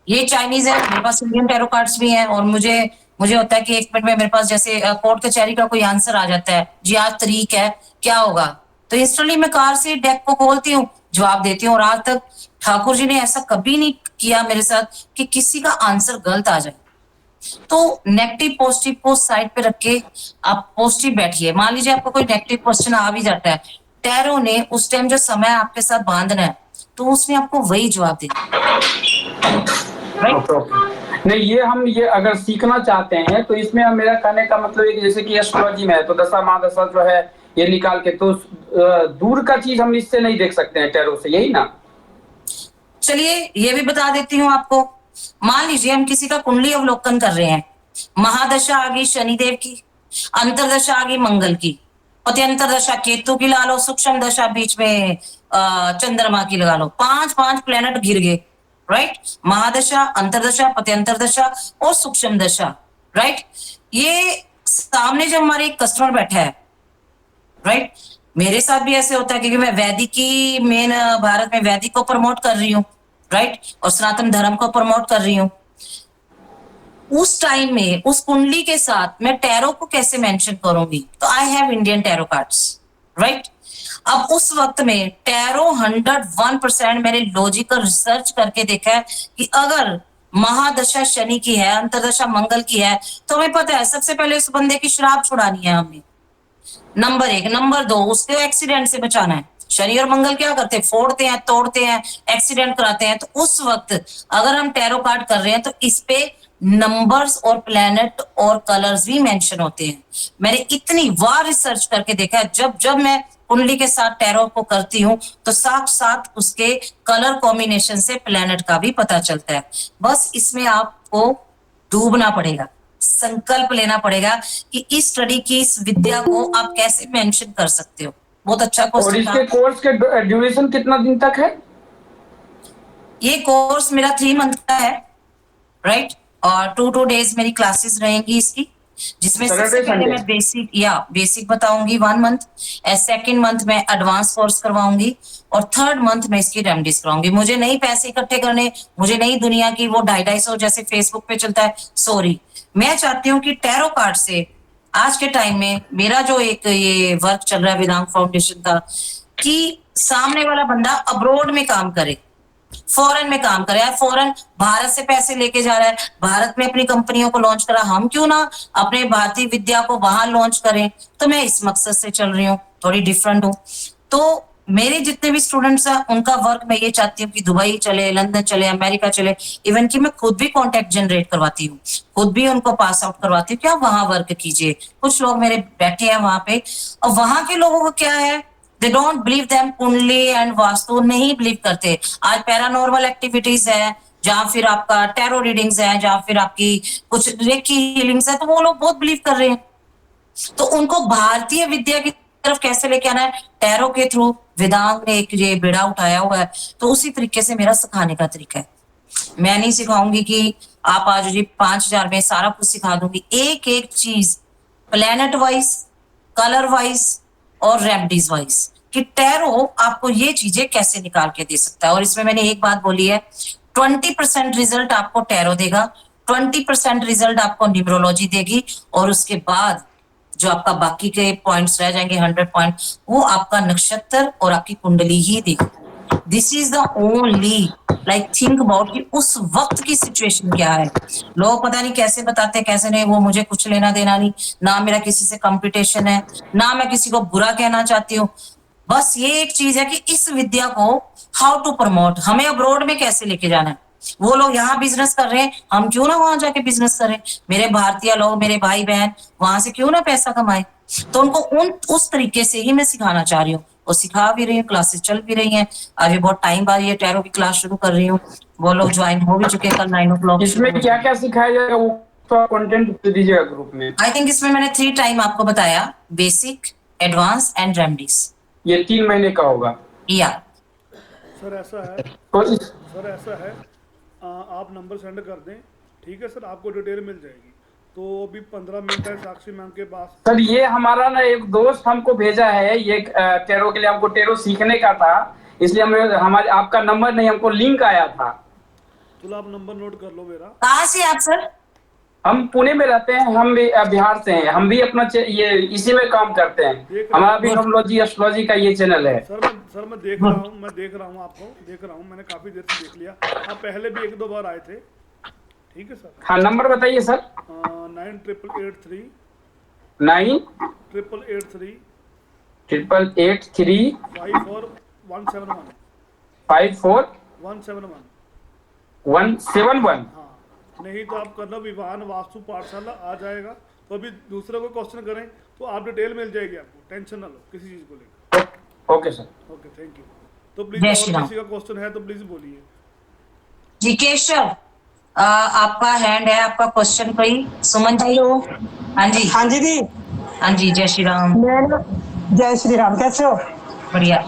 ये चाइनीज है, मेरे पास इंडियन टैरो कार्ड्स भी हैं। और मुझे होता है कि 1 मिनट में मेरे पास जैसे कोर्ट कचहरी का कोई आंसर आ जाता है, जी आज तारीख है, क्या होगा, तो इंस्टेंटली मैं कार से डेक को खोलती हूँ, जवाब देती हूँ। और आज तक ठाकुर जी ने ऐसा कभी नहीं किया मेरे साथ कि किसी का आंसर गलत आ जाए। तो नेगेटिव पॉजिटिव को साइड पे रख के आप पॉजिटिव बैठिए। मान लीजिए आपको कोई नेगेटिव क्वेश्चन आ भी जाता है, टैरो ने उस टाइम जो समय आपके साथ बांधना है तो उसने आपको वही जवाब देना। नहीं, ये अगर सीखना चाहते हैं तो इसमें मेरा कहने का मतलब है कि जैसे कि एस्ट्रोलॉजी में है तो दशा महादशा जो है ये निकाल के, तो दूर का चीज हम इससे नहीं देख सकते हैं टैरो से, यही ना? चलिए ये भी बता देती हूँ आपको। मान लीजिए हम किसी का कुंडली अवलोकन कर रहे हैं, महादशा आ गई शनिदेव की, अंतरदशा आ गई मंगल की, पत्यंतर दशा केतु की ला लो, सूक्ष्म दशा बीच में चंद्रमा की लगा लो, 5 प्लेनेट गिर गए, राइट? महादशा, अंतरदशा, पत्यंतर दशा और सूक्ष्म दशा, राइट? ये सामने जब हमारे एक कस्टमर बैठा है, राइट, मेरे साथ भी ऐसे होता है क्योंकि मैं वैदिक की मेन भारत में वैदिक को प्रमोट कर रही हूँ, राइट, और सनातन धर्म को प्रमोट कर रही हूँ। उस टाइम में उस कुंडली के साथ मैं टैरो को कैसे मेंशन करूंगी? तो I have Indian tarot cards, right? अब उस वक्त में टैरो 101% मैंने लॉजिकल रिसर्च करके देखा है कि अगर महादशा शनि की है, अंतरदशा मंगल की है, तो हमें पता है सबसे पहले उस बंदे की शराब छुड़ानी है हमें, नंबर 1। नंबर 2, उसको एक्सीडेंट से बचाना है। शनि और मंगल क्या करते हैं? फोड़ते हैं, तोड़ते हैं, एक्सीडेंट कराते हैं। तो उस वक्त अगर हम टैरो कार्ड कर रहे हैं तो इस पे नंबर्स और प्लैनेट और कलर्स भी मेंशन होते हैं। मैंने इतनी बार रिसर्च करके देखा है, जब मैं कुंडली के साथ टैरो को करती हूँ तो साथ उसके कलर कॉम्बिनेशन से प्लैनेट का भी पता चलता है। बस इसमें आपको डूबना पड़ेगा, संकल्प लेना पड़ेगा कि इस स्टडी की, इस विद्या को आप कैसे मेंशन कर सकते हो। बहुत अच्छा क्वेश्चन। और इसके कोर्स के ड्यूरेशन कितना दिन तक है? ये कोर्स मेरा 3 मंथ का है, राइट, और 2 डेज मेरी क्लासेस रहेंगी इसकी, जिसमें सबसे पहले मैं बेसिक बताऊंगी 1 मंथ, सेकंड मंथ में एडवांस कोर्स करवाऊंगी और थर्ड मंथ में इसकी रेमेडीज कराऊंगी। मुझे नहीं पैसे इकट्ठे करने, मुझे नहीं दुनिया की वो 250 जैसे फेसबुक पे चलता है, सॉरी। मैं चाहती हूँ कि टैरो कार्ड से आज के टाइम में मेरा जो एक ये वर्क चल रहा है वेदांग फाउंडेशन का, कि सामने वाला बंदा अब्रोड में काम करे, फॉरेन में काम करे। यार फॉरेन भारत से पैसे लेके जा रहा है, भारत में अपनी कंपनियों को लॉन्च करा, हम क्यों ना अपने भारतीय विद्या को वहां लॉन्च करें? तो मैं इस मकसद से चल रही हूँ, थोड़ी डिफरेंट हूँ। तो मेरे जितने भी स्टूडेंट्स हैं उनका वर्क मैं ये चाहती हूँ कि दुबई चले, लंदन चले, अमेरिका चले, इवन कि मैं खुद भी कॉन्टेक्ट जनरेट करवाती हूँ, खुद भी उनको पास आउट करवाती हूँ कि आप वहां वर्क कीजिए। कुछ लोग मेरे बैठे हैं वहां पे, और वहां के लोगों को क्या है, दे डोंट बिलीव देम, कुंडली एंड वास्तु नहीं बिलीव करते। आज पैरानॉर्मल एक्टिविटीज है, जहाँ फिर आपका टैरो रीडिंग्स है, जहाँ फिर आपकी कुछ रेकी हीलिंग्स है, तो वो लोग बहुत बिलीव कर रहे हैं। तो उनको भारतीय विद्या की तरफ कैसे लेके आना है? टैरो के थ्रू वेदांग ने एक ये बेड़ा उठाया हुआ है, तो उसी तरीके से मेरा सिखाने का तरीका है। मैं नहीं सिखाऊंगी कि आप आज जी 5000 में सारा कुछ सिखा दूंगी। एक एक चीज प्लेनेट वाइज, कलर वाइज और रेमेडीज वाइज, कि टैरो आपको ये चीजें कैसे निकाल के दे सकता है। और इसमें मैंने एक बात बोली है, 20% रिजल्ट आपको टैरो देगा, 20% रिजल्ट आपको न्यूमरोलॉजी देगी, और उसके बाद जो आपका बाकी के पॉइंट्स रह जाएंगे 100 पॉइंट, वो आपका नक्षत्र और आपकी कुंडली ही देगी। This is the only like think about कि उस वक्त की सिचुएशन क्या है। लोग पता नहीं कैसे बताते हैं कैसे नहीं, वो मुझे कुछ लेना देना नहीं, ना मेरा किसी से कंपटीशन है, ना मैं किसी को बुरा कहना चाहती हूँ। बस ये एक चीज है कि इस विद्या को हाउ टू प्रमोट, हमें अब्रॉड में कैसे लेके जाना है। वो लोग यहाँ बिजनेस कर रहे हैं, हम क्यों ना वहां जाके बिजनेस करें। मेरे भारतीय लोग, मेरे भाई बहन वहां से क्यों ना पैसा कमाए। तो उनको उस तरीके से ही मैं सिखाना चाह रही हूँ, और सिखा भी रही हूँ, क्लासेस चल भी रही हैं। अभी बहुत टाइम बाद ये टैरो की क्लास शुरू कर रही हूँ, वो लोग ज्वाइन हो भी चुके हैं, कल 9 o'clock। इसमें क्या क्या सिखाया जाएगा वो तो कंटेंट दीजिएगा ग्रुप में। आई थिंक इसमें मैंने 3 टाइम आपको बताया, बेसिक, एडवांस एंड रेमेडीज। ये 3 महीने का होगा या सर ऐसा है, तो सर ऐसा है, आप नंबर सेंड कर दें, ठीक है सर, आपको डिटेल मिल जाएगी। तो अभी 15 मिनट है साक्षी मैम के पास। सर ये हमारा ना एक दोस्त हमको भेजा है, ये टेरो के लिए, हमको टेरो सीखने का था, इसलिए हमें हमारे आपका नंबर नहीं, हमको लिंक आया था। चलो आप नंबर नोट कर लो मेरा। कहाँ से आप सर? हम पुणे में रहते हैं, हम भी बिहार से हैं, हम भी अपना ये इसी में काम करते हैं। हमारा भी न्यूमरोलॉजी एस्ट्रोलॉजी का ये चैनल है। सर मैं देख रहा हूँ, आपको देख रहा हूँ, मैंने काफी देर से देख लिया। आप पहले भी 1-2 बार आए थे, ठीक है सर। हाँ नंबर बताइए सर। 98883 98883 54171 54171 171। हाँ, नहीं तो आप करना विवाहन वास्तु पाठशाला आ जाएगा। तो अभी दूसरे को क्वेश्चन करें तो आप डिटेल मिल जाएगी आपको, टेंशन ना लो किसी चीज को लेकर। Okay sir, okay, thank you. तो प्लीज और किसी का क्वेश्चन है तो प्लीज बोलिए। जी केशव, आपका हैंड है, आपका क्वेश्चन कोई? सुमन जी। हेलो। हाँ जी। हाँ जी दी। हाँ जी, जय श्री राम। जय श्री राम, कैसे हो? बढ़िया।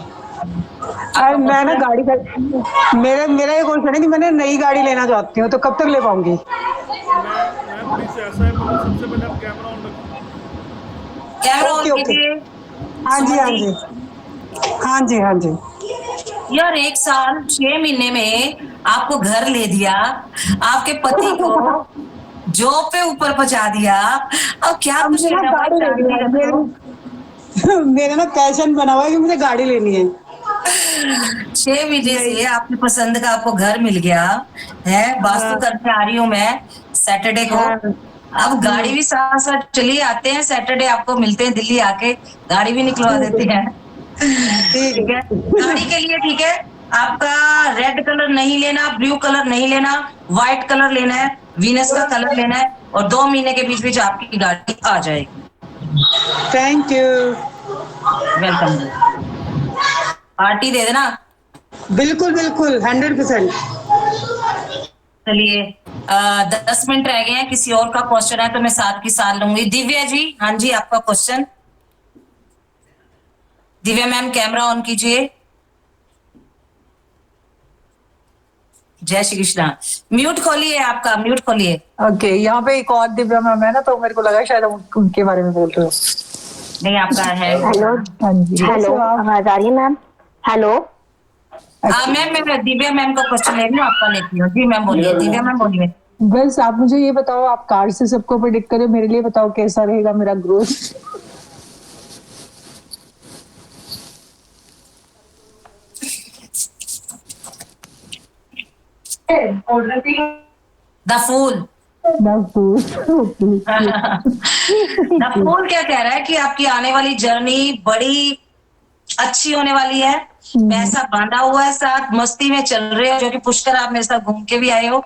मैं ना गाड़ी का मेरा ये क्वेश्चन है कि मैंने नई गाड़ी लेना चाहती हूँ, तो कब तक ले पाऊंगी? मैं प्लीज ऐसा है, मतलब सबसे पहले आप कैमरा ऑन रखिए। Camera okay, on okay. कीजिए। हाँ जी, हाँ जी, हाँ जी, हाँ जी। यार 1 साल 6 महीने में आपको घर ले दिया, आपके पति को जॉब पे ऊपर पहुंचा दिया, अब क्या कुछ लेना भाई, शांति रखो। मेरा ना पैशन बना हुआ है कि मुझे गाड़ी लेनी है। 6 महीने से आपकी पसंद का आपको घर मिल गया है। वास्तु करके आ रही हूँ मैं सैटरडे को। अब गाड़ी भी साथ साथ चलिए आते हैं, सैटरडे आपको मिलते हैं दिल्ली आके, गाड़ी भी निकलवा देते हैं। ठीक है, गाड़ी के लिए ठीक है, आपका रेड कलर नहीं लेना, ब्लू कलर नहीं लेना, व्हाइट कलर लेना है, वीनस का कलर लेना है, और 2 महीने के बीच बीच आपकी गाड़ी आ जाएगी। Thank you. वेलकम। पार्टी दे देना। बिल्कुल बिल्कुल 100%। चलिए 10 मिनट रह गए हैं, किसी और का क्वेश्चन है तो मैं साथ की साथ लूंगी। दिव्या जी, हाँ जी, आपका question. Divya ma'am camera on कीजिए। जय श्री कृष्णा। म्यूट खोलिए, आपका म्यूट खोलिए। ओके, यहाँ पे एक और दिव्या मैम है ना, तो मेरे को लगा शायद हम उनके बारे में बोल रहे हो। नहीं, आपका है। हेलो। हाँ जी, हेलो, आवाज आ रही है मैम? हेलो मैम, मैं दिव्या मैम का क्वेश्चन ले रही हूँ, आपका लेती हूँ। जी मैम बोलिए, दिव्या मैम बोलिए। बस आप मुझे ये बताओ, आप कार्ड से सबको प्रेडिक्ट करो, मेरे लिए बताओ कैसा रहेगा मेरा growth. The fool. The fool क्या कह रहा है कि आपकी आने वाली जर्नी बड़ी अच्छी होने वाली है। पैसा बांधा हुआ है, साथ मस्ती में चल रहे हो, जो कि पुष्कर आप मेरे साथ घूम के भी आए हो,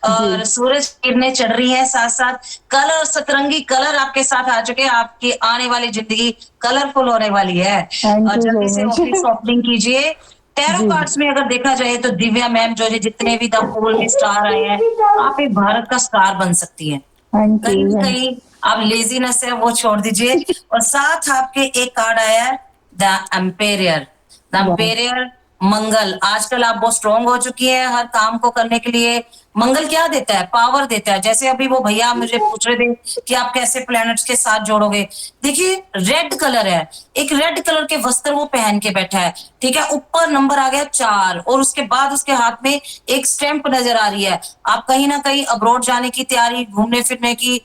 और सूरज किरणें चढ़ रही हैं, साथ साथ कलर, सतरंगी कलर आपके साथ आ चुके हैं। आपकी आने वाली जिंदगी कलरफुल होने वाली है, और जल्दी से ऑफिस ओपनिंग कीजिए। टैरो कार्ड्स में अगर देखा जाए तो दिव्या मैम जो जितने भी द फूल में स्टार आए हैं, आप एक भारत का स्टार बन सकती हैं। कहीं कहीं आप लेजीनेस है वो छोड़ दीजिए। और साथ आपके एक कार्ड आया है द एम्पेरियर। द एम्पेरियर मंगल। आजकल आप बहुत स्ट्रॉन्ग हो चुकी है हर काम को करने के लिए। मंगल क्या देता है? पावर देता है। जैसे अभी वो भैया मुझे पूछ रहे थे कि आप कैसे प्लैनेट्स के साथ जोड़ोगे। देखिए रेड कलर है, एक रेड कलर के वस्त्र वो पहन के बैठा है, ठीक है। ऊपर नंबर आ गया 4, और उसके बाद उसके हाथ में एक स्टैंप नजर आ रही है। आप कहीं ना कहीं अब्रॉड जाने की तैयारी, घूमने फिरने की,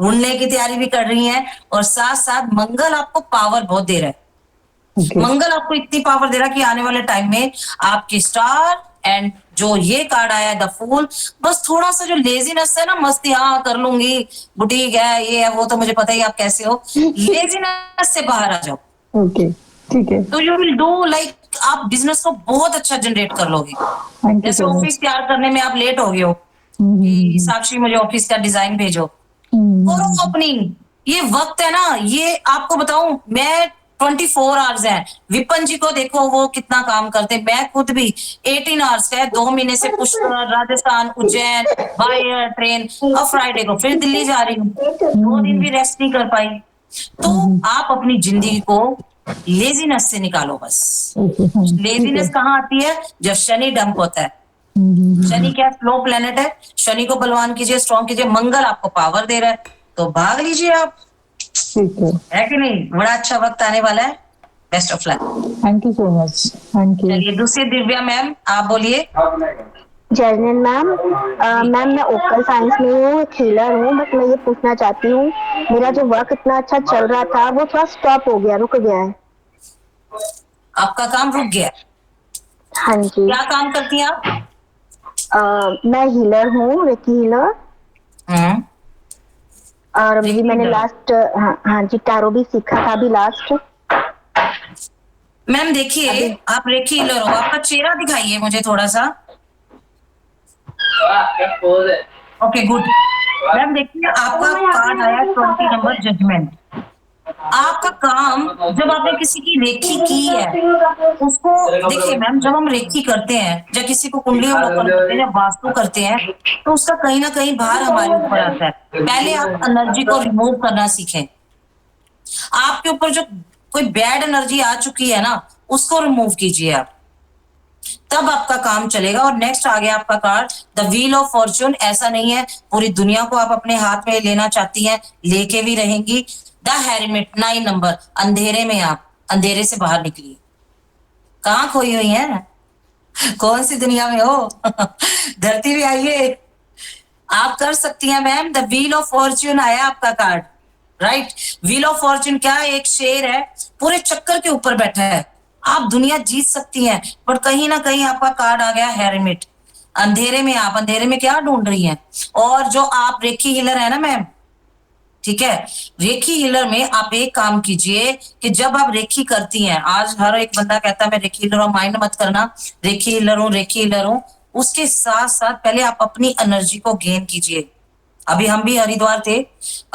उड़ने की तैयारी भी कर रही हैं, और साथ साथ मंगल आपको पावर बहुत दे रहा है। मंगल आपको इतनी पावर दे रहा है कि आने वाले टाइम में आपकी स्टार एंड जो ये कार्ड आया है द फूल, बस थोड़ा सा जो लेजीनेस है ना, मस्ती हाँ कर लूंगी, बुटीक है ये है वो, तो मुझे पता ही आप कैसे हो, लेजीनेस से बाहर आ जाओ। ओके ठीक है। तो यू विल डू लाइक, आप बिजनेस को बहुत अच्छा जनरेट कर लोगे। जैसे ऑफिस तैयार करने में आप लेट हो गए हो, साक्षी मुझे ऑफिस का डिजाइन भेजो, करो ओपनिंग, ये वक्त है ना, ये आपको बताऊं मैं 24 आवर्स है। विपन जी को देखो वो कितना काम करते हैं, मैं खुद भी 18 आवर्स है, 2 महीने से Pushkar, Rajasthan, Ujjain, by air train, अब फ्राइडे को फिर दिल्ली जा रही हूँ, 2 दिन भी रेस्ट नहीं कर पाई। तो आप अपनी जिंदगी को लेजीनेस से निकालो बस। लेजीनेस कहाँ आती है? जब शनि डंप होता है। शनि क्या स्लो प्लेनेट है, शनि को बलवान कीजिए, स्ट्रॉन्ग कीजिए। मंगल आपको पावर दे रहा है, तो भाग लीजिए आप, है कि नहीं? बड़ा अच्छा वक्त आने वाला है। Best of luck. Thank you so much. Thank you. चलिए दूसरी दिव्या मैम आप बोलिए। जर्नल मैम, मैम मैं ओकल साइंस में हूँ, हीलर हूँ, बट मैं ये पूछना चाहती हूँ, मेरा जो वर्क इतना अच्छा चल रहा था वो थोड़ा स्टॉप हो गया, रुक गया है। आपका काम रुक गया? हाँ जी। क्या काम करती हैं आप? मैं हीलर हूँ, रेकी हीलर। और अभी मैंने लास्ट हाँ जी टैरो भी सीखा था अभी लास्ट। मैम देखिए आप रेकी हीलर हो, आपका चेहरा दिखाइए मुझे थोड़ा सा। Okay good. मैम देखिए आपका कार्ड आया 20 नंबर जजमेंट। आपका काम, जब आपने किसी की रेखी की है उसको देखिए मैम, जब हम रेखी करते हैं, जब किसी को कुंडली अवलोकन करते हैं, जब वास्तु करते हैं, तो उसका कहीं ना कहीं भार हमारे ऊपर आता है। पहले आप एनर्जी को रिमूव करना सीखें। आपके ऊपर जो कोई बैड एनर्जी आ चुकी है ना, उसको रिमूव कीजिए आप, तब आपका काम चलेगा। और नेक्स्ट आ गया आपका card the wheel of Fortune. ऐसा नहीं है पूरी दुनिया को आप अपने हाथ में लेना चाहती हैं, लेके भी रहेंगी। द हेरिमिट 9 नंबर, अंधेरे में आप अंधेरे से बाहर निकलिए। कहाँ खोई हुई हैं? कौन सी दुनिया में हो? धरती भी आइए, आप कर सकती हैं ma'am. The wheel of Fortune आया आपका card, right. Wheel of Fortune क्या है? एक शेर है, पूरे चक्कर के ऊपर बैठा है। आप दुनिया जीत सकती हैं, पर कहीं ना कहीं आपका कार्ड आ गया हेरिमिट। अंधेरे में आप अंधेरे में क्या ढूंढ रही हैं? और जो आप रेखी हीलर है ना मैम, ठीक है, रेखी हीलर में आप एक काम कीजिए कि जब आप रेखी करती हैं, आज हर एक बंदा कहता है मैं रेखी हीलर हूं, माइंड मत करना, रेखी हीलर हूं रेखी हीलर हूं। उसके साथ साथ पहले आप अपनी एनर्जी को गेन कीजिए। अभी हम भी हरिद्वार थे,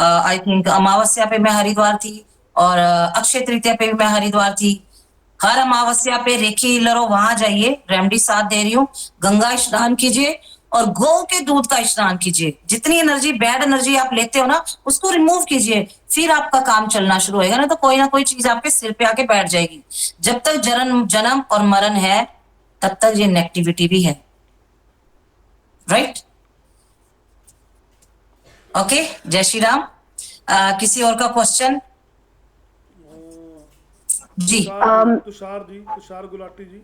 आई थिंक अमावस्या पे मैं हरिद्वार थी, और अक्षय तृतीया पे भी मैं हरिद्वार थी। हर अमावस्या पे रेखी हीलर हो, वहां जाइए, रेमेडी साथ दे रही हूँ, गंगा स्नान कीजिए और गौ के दूध का स्नान कीजिए। जितनी एनर्जी, बैड एनर्जी आप लेते हो ना, उसको रिमूव कीजिए, फिर आपका काम चलना शुरू होएगा। ना तो कोई ना कोई चीज आपके सिर पे आके बैठ जाएगी। जब तक जन्म और मरण है तब तक ये नेगेटिविटी भी है, राइट? ओके, जय श्री राम। किसी और का क्वेश्चन? जी तुषार गुलाटी जी।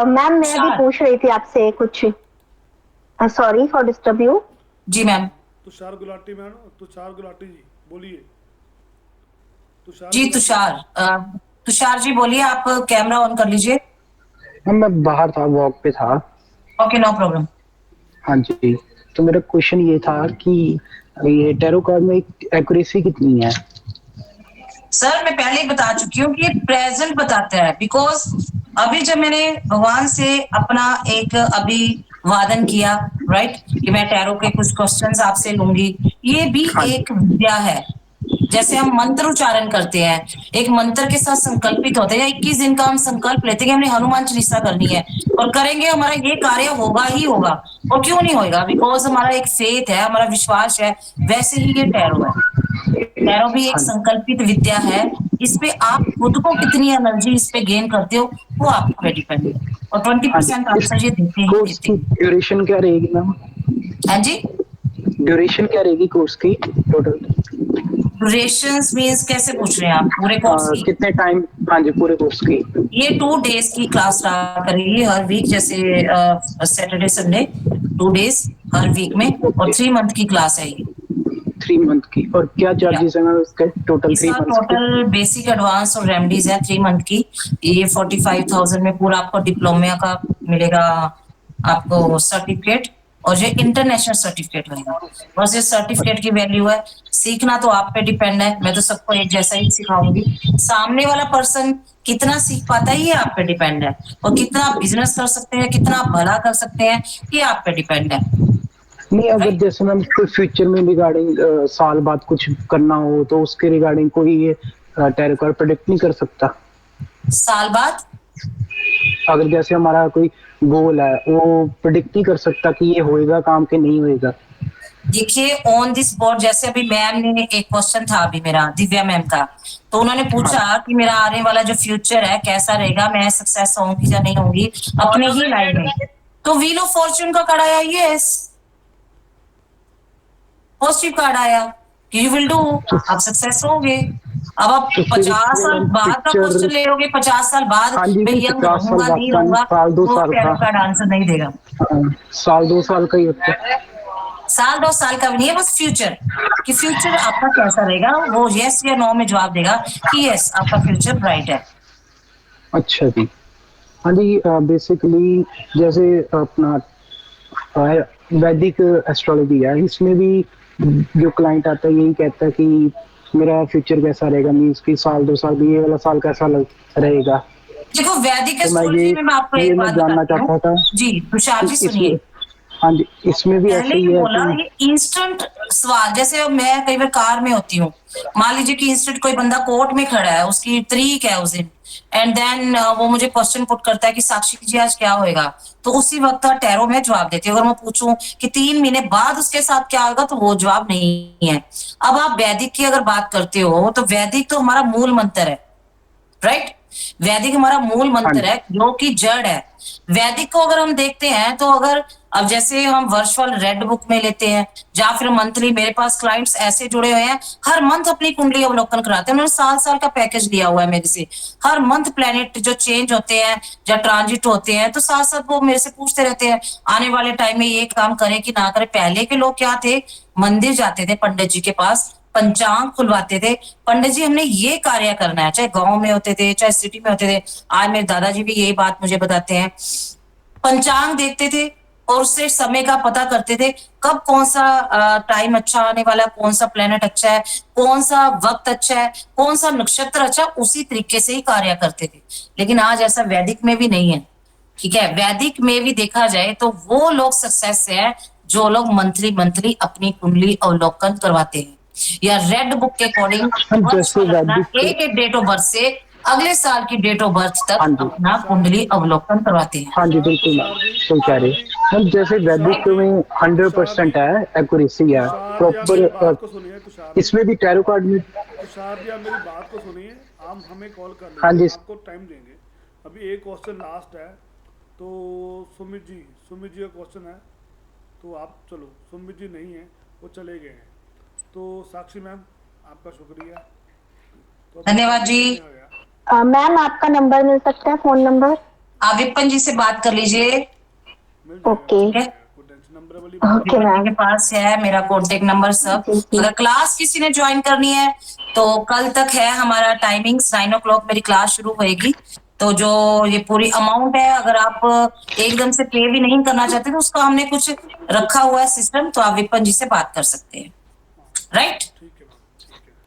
मैम मैं अभी पूछ रही थी आपसे कुछ, सॉरी फॉर डिस्टर्ब यू। जी मैम। तुषार गुलाटी मैम, तुषार गुलाटी जी बोलिए। जी तुषार जी बोलिए, आप कैमरा ऑन कर लीजिए। मैं बाहर था, वॉक पे था। Okay no problem. हाँ जी, तो मेरा क्वेश्चन ये था कि ये टैरो कार्ड में एक्यूरेसी कितनी है? सर मैं पहले ही बता चुकी हूँ कि ये प्रेजेंट बताता है, बिकॉज अभी जब मैंने भगवान से अपना एक अभिवादन किया, राइट, कि मैं टैरो के कुछ क्वेश्चंस आपसे लूंगी, ये भी एक विद्या है। जैसे हम मंत्र उच्चारण करते हैं, एक मंत्र के साथ संकल्पित होते हैं, या 21 दिन का हम संकल्प लेते हैं कि हमने हनुमान चालीसा करनी है और करेंगे, हमारा ये कार्य होगा ही होगा। और क्यों नहीं होगा? बिकॉज हमारा एक फेथ है, हमारा विश्वास है। वैसे ही ये टैरो है, टैरो भी एक संकल्पित विद्या है। इस पे आप खुद को कितनी एनर्जी इस पे गेन करते हो वो आप पे डिपेंड है। और 20% आंसर ये देते हैं। कोर्स की ड्यूरेशन क्या रहेगी मैम? हाँ जी, ड्यूरेशन क्या रहेगी कोर्स की टोटल? ड्यूरेशंस मींस कैसे पूछ रहे हैं आप? पूरे कोर्स की कितने टाइम? हाँ जी, पूरे कोर्स की। ये 2 डेज की क्लास रहा करेगी हर वीक, जैसे सैटरडे संडे 2 डेज हर वीक में, और 3 मंथ की क्लास है ये। 3 मंथ की, और क्या चार्जेस है मैम इसके टोटल 3 इसका मंथ के? टोटल बेसिक एडवांस और रेमडीज है 3 मंथ की, ये 45,000 में पूरा आपको डिप्लोमा का मिलेगा आपको सर्टिफिकेट, और ये इंटरनेशनल सर्टिफिकेट होगा। बस ये सर्टिफिकेट की वैल्यू है, सीखना तो आप पे डिपेंड है, मैं तो सबको एक जैसा ही सिखाऊंगी। सामने वाला पर्सन कितना सीख पाता है ये आप पे डिपेंड है, और कितना आप बिजनेस कर सकते हैं, कितना आप भला कर सकते हैं, ये आप पे डिपेंड है। नहीं, अगर जैसे मैम कोई फ्यूचर में रिगार्डिंग साल बाद कुछ करना हो तो उसके रिगार्डिंग कोई ये टैरो कार्ड प्रेडिक्ट नहीं कर सकता? साल बाद अगर जैसे हमारा कोई गोल है, वो प्रेडिक्ट नहीं कर सकता कि ये होएगा काम के नहीं होएगा? देखिए ऑन दिस बोर्ड, जैसे अभी मैम ने एक क्वेश्चन था अभी मेरा दिव्या मैम का, तो उन्होंने पूछा कि मेरा आने वाला जो फ्यूचर है कैसा रहेगा, मैं सक्सेस होंगी या नहीं होंगी अपने ही लाइन में, तो व्हील ऑफ फॉर्च्यून का कार्ड आया, यस पॉजिटिव कार्ड आया कि यू विल डू, आप सक्सेस होंगे। अब आप 50 साल बाद का क्वेश्चन ले लोगे, 50 साल बाद मैं यंग रहूंगा नहीं रहूंगा, वो टैरो कार्ड आंसर नहीं देगा। साल 2 साल का ही होता है। साल 2 साल का भी नहीं है, बस फ्यूचर कि फ्यूचर आपका कैसा रहेगा, वो यस या नो में जवाब देगा कि यस आपका फ्यूचर ब्राइट है। अच्छा जी, हाँ जी। बेसिकली जैसे अपना वैदिक एस्ट्रोलॉजी है, इसमें भी जो क्लाइंट आता है यही कहता है कि मेरा फ्यूचर कैसा रहेगा, मीन्स कि साल 2 साल भी, ये वाला साल कैसा रहेगा। देखो वैदिक तो एस्ट्रोलॉजी में मैं आपको एक बात जानना बताती चाहता हूँ था जी, तुषार जी सुनिए। हाँ जी, इसमें भी ऐसे पहले ही ही है बोला कि ये इंस्टेंट सवाल, जैसे अब मैं कई बार कार में होती हूँ, मान लीजिए कि इंस्टेंट कोई बंदा कोर्ट में खड़ा है, उसकी तरीक है उस दिन, एंड देन वो मुझे क्वेश्चन पुट करता है कि साक्षी जी आज क्या होएगा, तो उसी वक्त टैरो में जवाब देती हूँ। अगर मैं पूछूं कि 3 महीने बाद उसके साथ क्या होगा, तो वो जवाब नहीं है। अब आप वैदिक की अगर बात करते हो, तो वैदिक तो हमारा मूल मंत्र है, राइट? वैदिक हमारा मूल मंत्र है जो कि जड़ है। वैदिक को अगर हम देखते हैं, तो अगर अब जैसे हम वर्चुअल रेड बुक में लेते हैं, या फिर मंथली, मेरे पास क्लाइंट्स ऐसे जुड़े हुए हैं हर मंथ अपनी कुंडली अवलोकन कराते हैं, उन्होंने साल का पैकेज लिया हुआ है मेरे से। हर मंथ प्लेनेट जो चेंज होते हैं या ट्रांजिट होते हैं, तो साथ साथ वो मेरे से पूछते रहते हैं आने वाले टाइम में ये काम करें कि ना करें। पहले के लोग क्या थे, मंदिर जाते थे पंडित जी के पास, पंचांग खुलवाते थे, पंडित जी हमने ये कार्य करना है, चाहे गांव में होते थे चाहे सिटी में होते थे। आज मेरे दादाजी भी यही बात मुझे बताते हैं, पंचांग देखते थे और उससे समय का पता करते थे, कब कौन सा टाइम अच्छा आने वाला है, कौन सा प्लेनेट अच्छा है, कौन सा वक्त अच्छा है, कौन सा नक्षत्र अच्छा, उसी तरीके से ही कार्य करते थे। लेकिन आज ऐसा वैदिक में भी नहीं है, ठीक है? वैदिक में भी देखा जाए तो वो लोग सक्सेस है जो लोग मंथली अपनी कुंडली अवलोकन करवाते हैं, या रेड बुक के अकॉर्डिंग एक डेट ऑफ बर्थ से अगले साल की डेट ऑफ बर्थ तक अपना कुंडली अवलोकन करवाते हैं। हाँ जी, बिल्कुल सही कह रहे हैं हम। जैसे वैदिक में 100% है, एक्यूरेसी है प्रॉपर, इसमें भी टैरो कार्ड में। तुषार जी आप मेरी बात को सुनिए, आप हमें कॉल कर लेंगे, हाँ जी, आपको टाइम देंगे। अभी एक क्वेश्चन लास्ट है, तो सुमित जी का क्वेश्चन है, तो आप चलो, सुमित जी नहीं है, वो चले गए हैं। तो साक्षी मैम आपका शुक्रिया, तो धन्यवाद जी। मैम आपका नंबर मिल सकता है, फोन नंबर? आप विपिन जी से बात कर लीजिए। ओके ओके मैम, के पास है मेरा कॉन्टेक्ट नंबर सब। अगर क्लास किसी ने ज्वाइन करनी है तो कल तक है हमारा टाइमिंग्स, 9 o'clock मेरी क्लास शुरू होएगी। तो जो ये पूरी अमाउंट है, अगर आप एकदम से पे भी नहीं करना चाहते तो उसका हमने कुछ रखा हुआ है सिस्टम, तो आप विपिन जी से बात कर सकते हैं, राइट?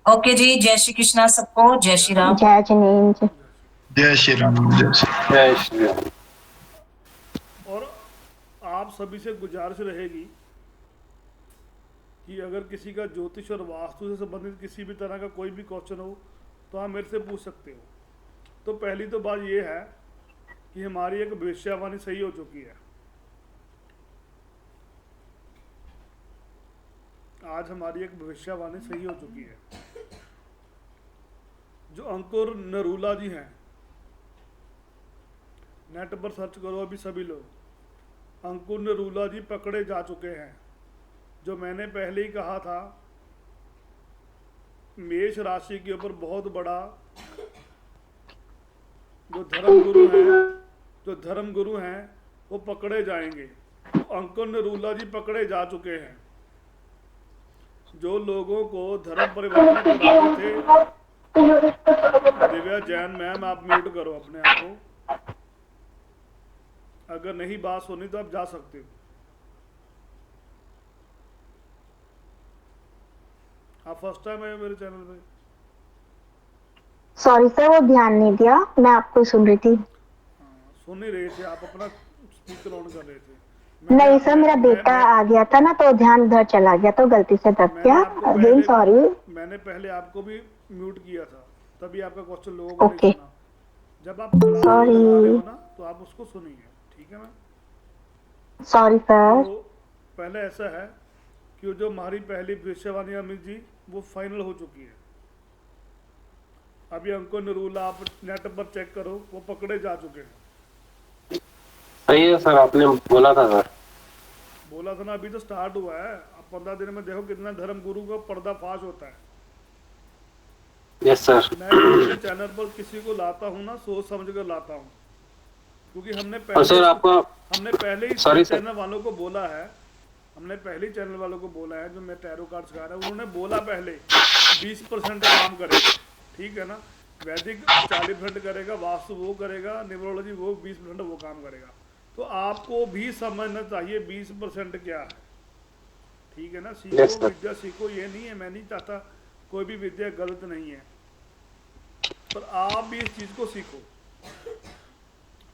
ओके जी, जय श्री कृष्णा सबको, जय श्री राम। जय जनेन जी, जय श्री राम, जय श्री राम। और आप सभी से गुजारिश रहेगी कि अगर किसी का ज्योतिष और वास्तु से संबंधित किसी भी तरह का कोई भी क्वेश्चन हो तो आप मेरे से पूछ सकते हो। तो पहली तो बात ये है कि हमारी एक भविष्यवाणी सही हो चुकी है। आज हमारी एक भविष्यवाणी सही हो चुकी है। जो अंकुर नरूला जी हैं, नेट पर सर्च करो अभी सभी लोग, अंकुर नरूला जी पकड़े जा चुके हैं। जो मैंने पहले ही कहा था, मेष राशि के ऊपर बहुत बड़ा जो धर्म गुरु हैं वो पकड़े जाएंगे। तो अंकुर नरूला जी पकड़े जा चुके हैं। जो लोगों को धर्म परिवर्तन कराते थे, दिव्या जैन मैम आप म्यूट करो अपने आप को, अगर नहीं बात सुनी तो आप जा सकते हो। आप फर्स्ट टाइम आए मेरे चैनल पे? सॉरी सर, वो ध्यान नहीं दिया, मैं आपको सुन रही थी। सुन ही रहे थे आप, अपना स्पीकर ऑन कर रहे थे। नहीं सर, मेरा बेटा आ गया था ना तो ध्यान उधर चला गया तो गलती से दब गया। Again sorry. मैंने पहले आपको भी म्यूट किया था, तभी आपका क्वेश्चन लोगों को ओके नहीं सुना। जब आप क्लास लगा रहे हो ना तो आप उसको सुनिए, ठीक है मैम? Sorry sir. तो पहले ऐसा है कि जो हमारी पहली भविष्यवाणी अमित जी वो फाइनल हो चुकी है। अभी अंको नरूल आप नेट पर चेक करो, वो पकड़े जा चुके हैं। सही है सर, आपने बोला था सर। बोला था ना, अभी तो स्टार्ट हुआ है। अब 15 दिन में देखो कितना धर्म गुरु का पर्दाफाश होता है। Yes sir. मैं अपने चैनल पर किसी को लाता हूँ ना, सोच समझ कर लाता हूँ, क्योंकि हमने पहले ही चैनल वालों को बोला है, जो मैं टैरो कार्ड सिखा रहा हूँ, उन्होंने बोला पहले 20% काम करेगा, ठीक है ना? वैदिक 40% करेगा, वास्तु वो करेगा, न्यूमरोलॉजी वो 20% वो काम करेगा। तो आपको भी समझना चाहिए 20% क्या है, ठीक है ना? सीखो विद्या सीखो, ये नहीं है, मैं नहीं चाहता कोई भी विद्या गलत नहीं है, पर आप भी इस चीज़ को सीखो,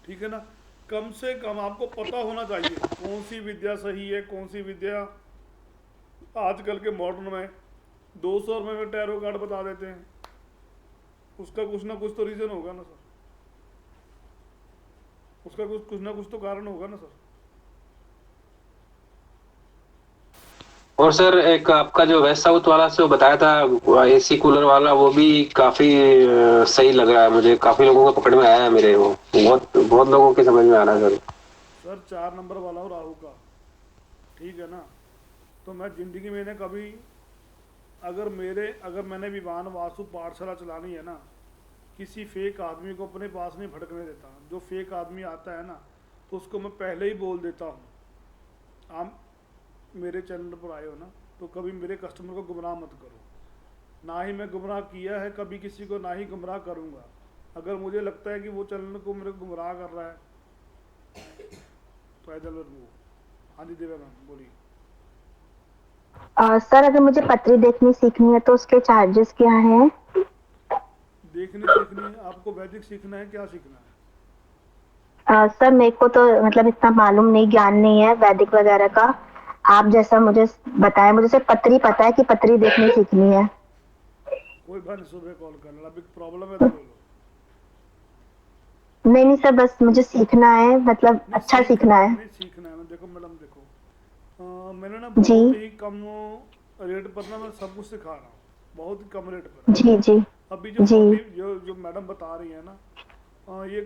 ठीक है ना? कम से कम आपको पता होना चाहिए कौन सी विद्या सही है, कौन सी विद्या आजकल के मॉडर्न में 200 रुपये में टैरो कार्ड बता देते हैं। उसका कुछ ना कुछ तो रीज़न होगा ना सर, उसका कुछ ना कुछ तो कारण होगा ना सर। और सर एक आपका जो वेस्ट साउथ वाला से बताया था एसी कूलर वाला, वो भी काफी सही लग रहा है मुझे। काफी लोगों को पकड़ में आया है मेरे, वो बहुत लोगों के समझ में आ रहा है सर 4 नंबर वाला हो राहु का, ठीक है ना? तो मैं जिंदगी में कभी अगर मैंने विवान वास्तु पाठशाला चलानी है ना, किसी फेक आदमी को अपने पास नहीं भटकने देता। जो फेक आदमी आता है ना तो उसको मैं पहले ही बोल देता हूँ, आप मेरे चैनल पर आए हो ना तो कभी मेरे कस्टमर को गुमराह मत करो। ना ही मैं गुमराह किया है कभी किसी को, ना ही गुमराह करूँगा। अगर मुझे लगता है कि वो चैनल को मेरे को गुमराह कर रहा है तो ऐसा वो। हाँ जी दिव्या मैम बोलिए। सर अगर मुझे पत्री देखनी सीखनी है तो उसके चार्जेस क्या हैं? देखनी सीखनी है आपको, वैदिक सीखना है, क्या सीखना है? सर मेरे को तो मतलब इतना मालूम नहीं, ज्ञान नहीं है वैदिक वगैरह का। आप जैसा मुझे बताएं, मुझे सिर्फ पत्री पता है कि पत्री देखनी सीखनी है। कोई बात नहीं, सुबह कॉल कर लेना, अभी प्रॉब्लम है तो बोलो। नहीं सर, बस मुझे सीखना है, मतलब अच्छा सीखना है। नहीं सीखना है, देखो मैडम देखो, मैंने ना बहुत ही कम रेट पर ना मैं सब कुछ सिखा रहा हूँ, बहुत ही कम रेट पर। जी अभी जो मैडम बता रही है ना, ये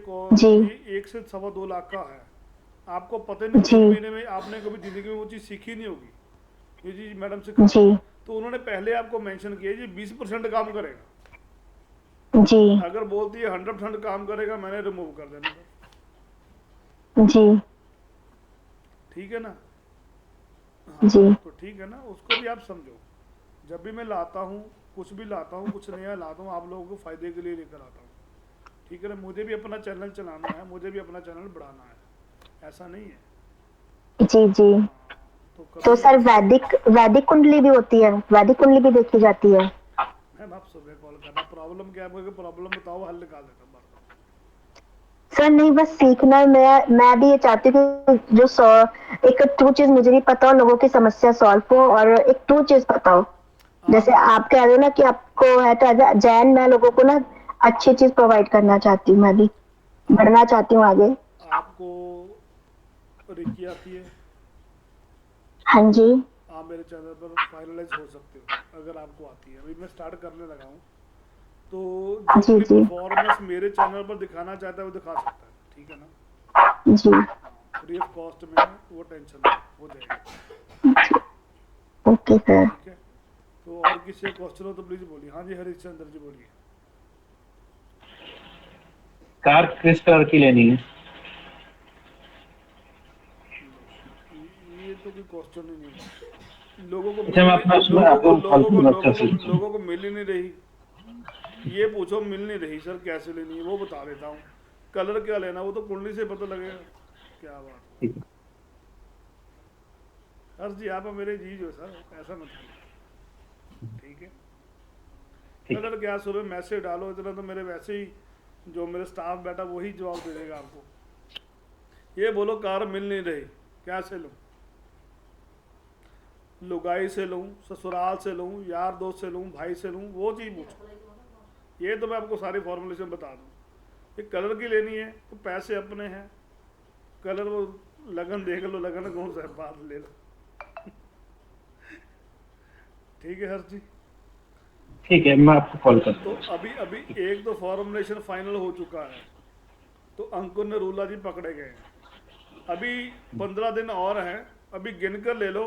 1 से 2.25 लाख का है। आपको पता नहीं 3 महीने में आपने कभी जिंदगी में वो चीज़ सीखी नहीं होगी, ये चीज़ मैडम सिखा। तो उन्होंने पहले आपको मेंशन किया जी 20% काम करेगा जी। अगर बोलती है 100% काम करेगा, मैंने रिमूव कर देना जी, ठीक है ना? जी तो ठीक है ना, उसको भी आप समझो। जब भी मैं लाता हूँ, कुछ भी लाता हूँ, कुछ नया लाता हूँ, आप लोगों को फायदे के लिए लेकर आता हूँ, ठीक है ना? मुझे भी अपना चैनल चलाना है, मुझे भी अपना चैनल बढ़ाना है, ऐसा नहीं है। जी। तो सर वैदिक कुंडली भी होती है, वैदिक कुंडली भी देखी जाती है? मैम आप सुबह कॉल करना, प्रॉब्लम क्या है मुझे प्रॉब्लम बताओ, हल निकाल देता हूँ। सर नहीं, बस सीखना है। मैं भी ये चाहती हूँ कि जो एक ट्रू चीज मुझे भी पता हो, लोगों की समस्या सॉल्व हो, और एक ट्रू चीज पता हो। जैसे आप कह रहे हो ना कि आपको है तो जैन, मैं लोगों को ना अच्छी चीज प्रोवाइड करना चाहती हूँ, मैं भी बढ़ना चाहती हूँ आगे। आपको रिकी आती है? हाँ जी। आप मेरे चैनल पर फाइनलाइज हो सकते हो अगर आपको आती है। अभी मैं स्टार्ट करने लगा हूँ, तो जो भी परफॉर्मेंस मेरे चैनल पर दिखाना चाहता है वो दिखा सकता है, ठीक है ना? जी। फ्री ऑफ कॉस्ट में, वो टेंशन हो जाएगा। Okay sir. ठीक है, तो और किसी क्वेश्चन हो तो प्लीज बोलिए। हाँ जी हरिश्चंद्र जी बोलिए। कार किस कलर की लेनी है? ये तो कोई क्वेश्चन ही नहीं है। लोगों को अच्छा, मैं अपना उसमें आपको फालतू बात कर सकता हूँ। लोगों को मिल ही नहीं रही। ये पूछो मिल नहीं रही सर कैसे लेनी है, वो बता देता हूँ। कलर क्या लेना वो तो कुंडली से पता लगेगा। क्या बात, ठीक है। हर जी आप मेरे जीज हो सर, ऐसा मत करो। ठीक है, कलर क्या सुबह मैसेज डालो, इतना तो मेरे वैसे ही जो मेरे स्टाफ बैठा वही जवाब दे देगा आपको। ये बोलो कार मिल नहीं रही, कैसे लूँ? लुगाई से लूँ, ससुराल से लूँ, यार दोस्त से लूँ, भाई से लूँ, वो चीज़ पूछो। ये तो मैं आपको सारी फॉर्मुलेशन बता दूँ। ये कलर की लेनी है तो पैसे अपने हैं, कलर वो लगन देख लो, लगन कौन सा है बात ले लो। ठीक है हर जी, ठीक है, मैं आपको कॉल करता तो हूँ। अभी एक तो फॉर्मुलेशन फाइनल हो चुका है, तो अंकुर ने रूला जी पकड़े गए हैं। अभी 15 दिन और हैं, अभी गिनकर ले लो,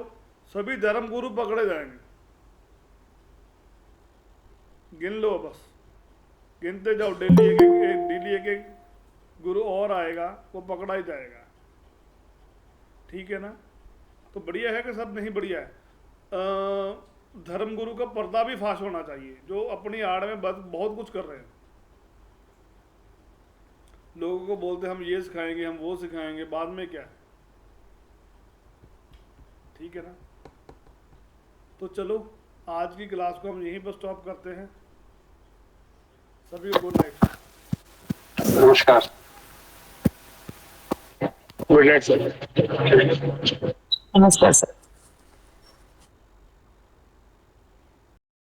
सभी धर्म गुरु पकड़े जाएंगे। गिन लो बस, गिनते जाओ, डेली एक गुरु और आएगा, वो पकड़ा ही जाएगा। ठीक है ना? तो बढ़िया है कि सब नहीं बढ़िया है? धर्म गुरु का पर्दा भी फाश होना चाहिए, जो अपनी आड़ में बहुत कुछ कर रहे हैं। लोगों को बोलते हम ये सिखाएंगे, हम वो सिखाएंगे, बाद में क्या? ठीक है ना? तो चलो आज की क्लास को हम यहीं पर स्टॉप करते हैं। सभी को गुड नाइट। नमस्कार। Good night sir. नमस्कार सर।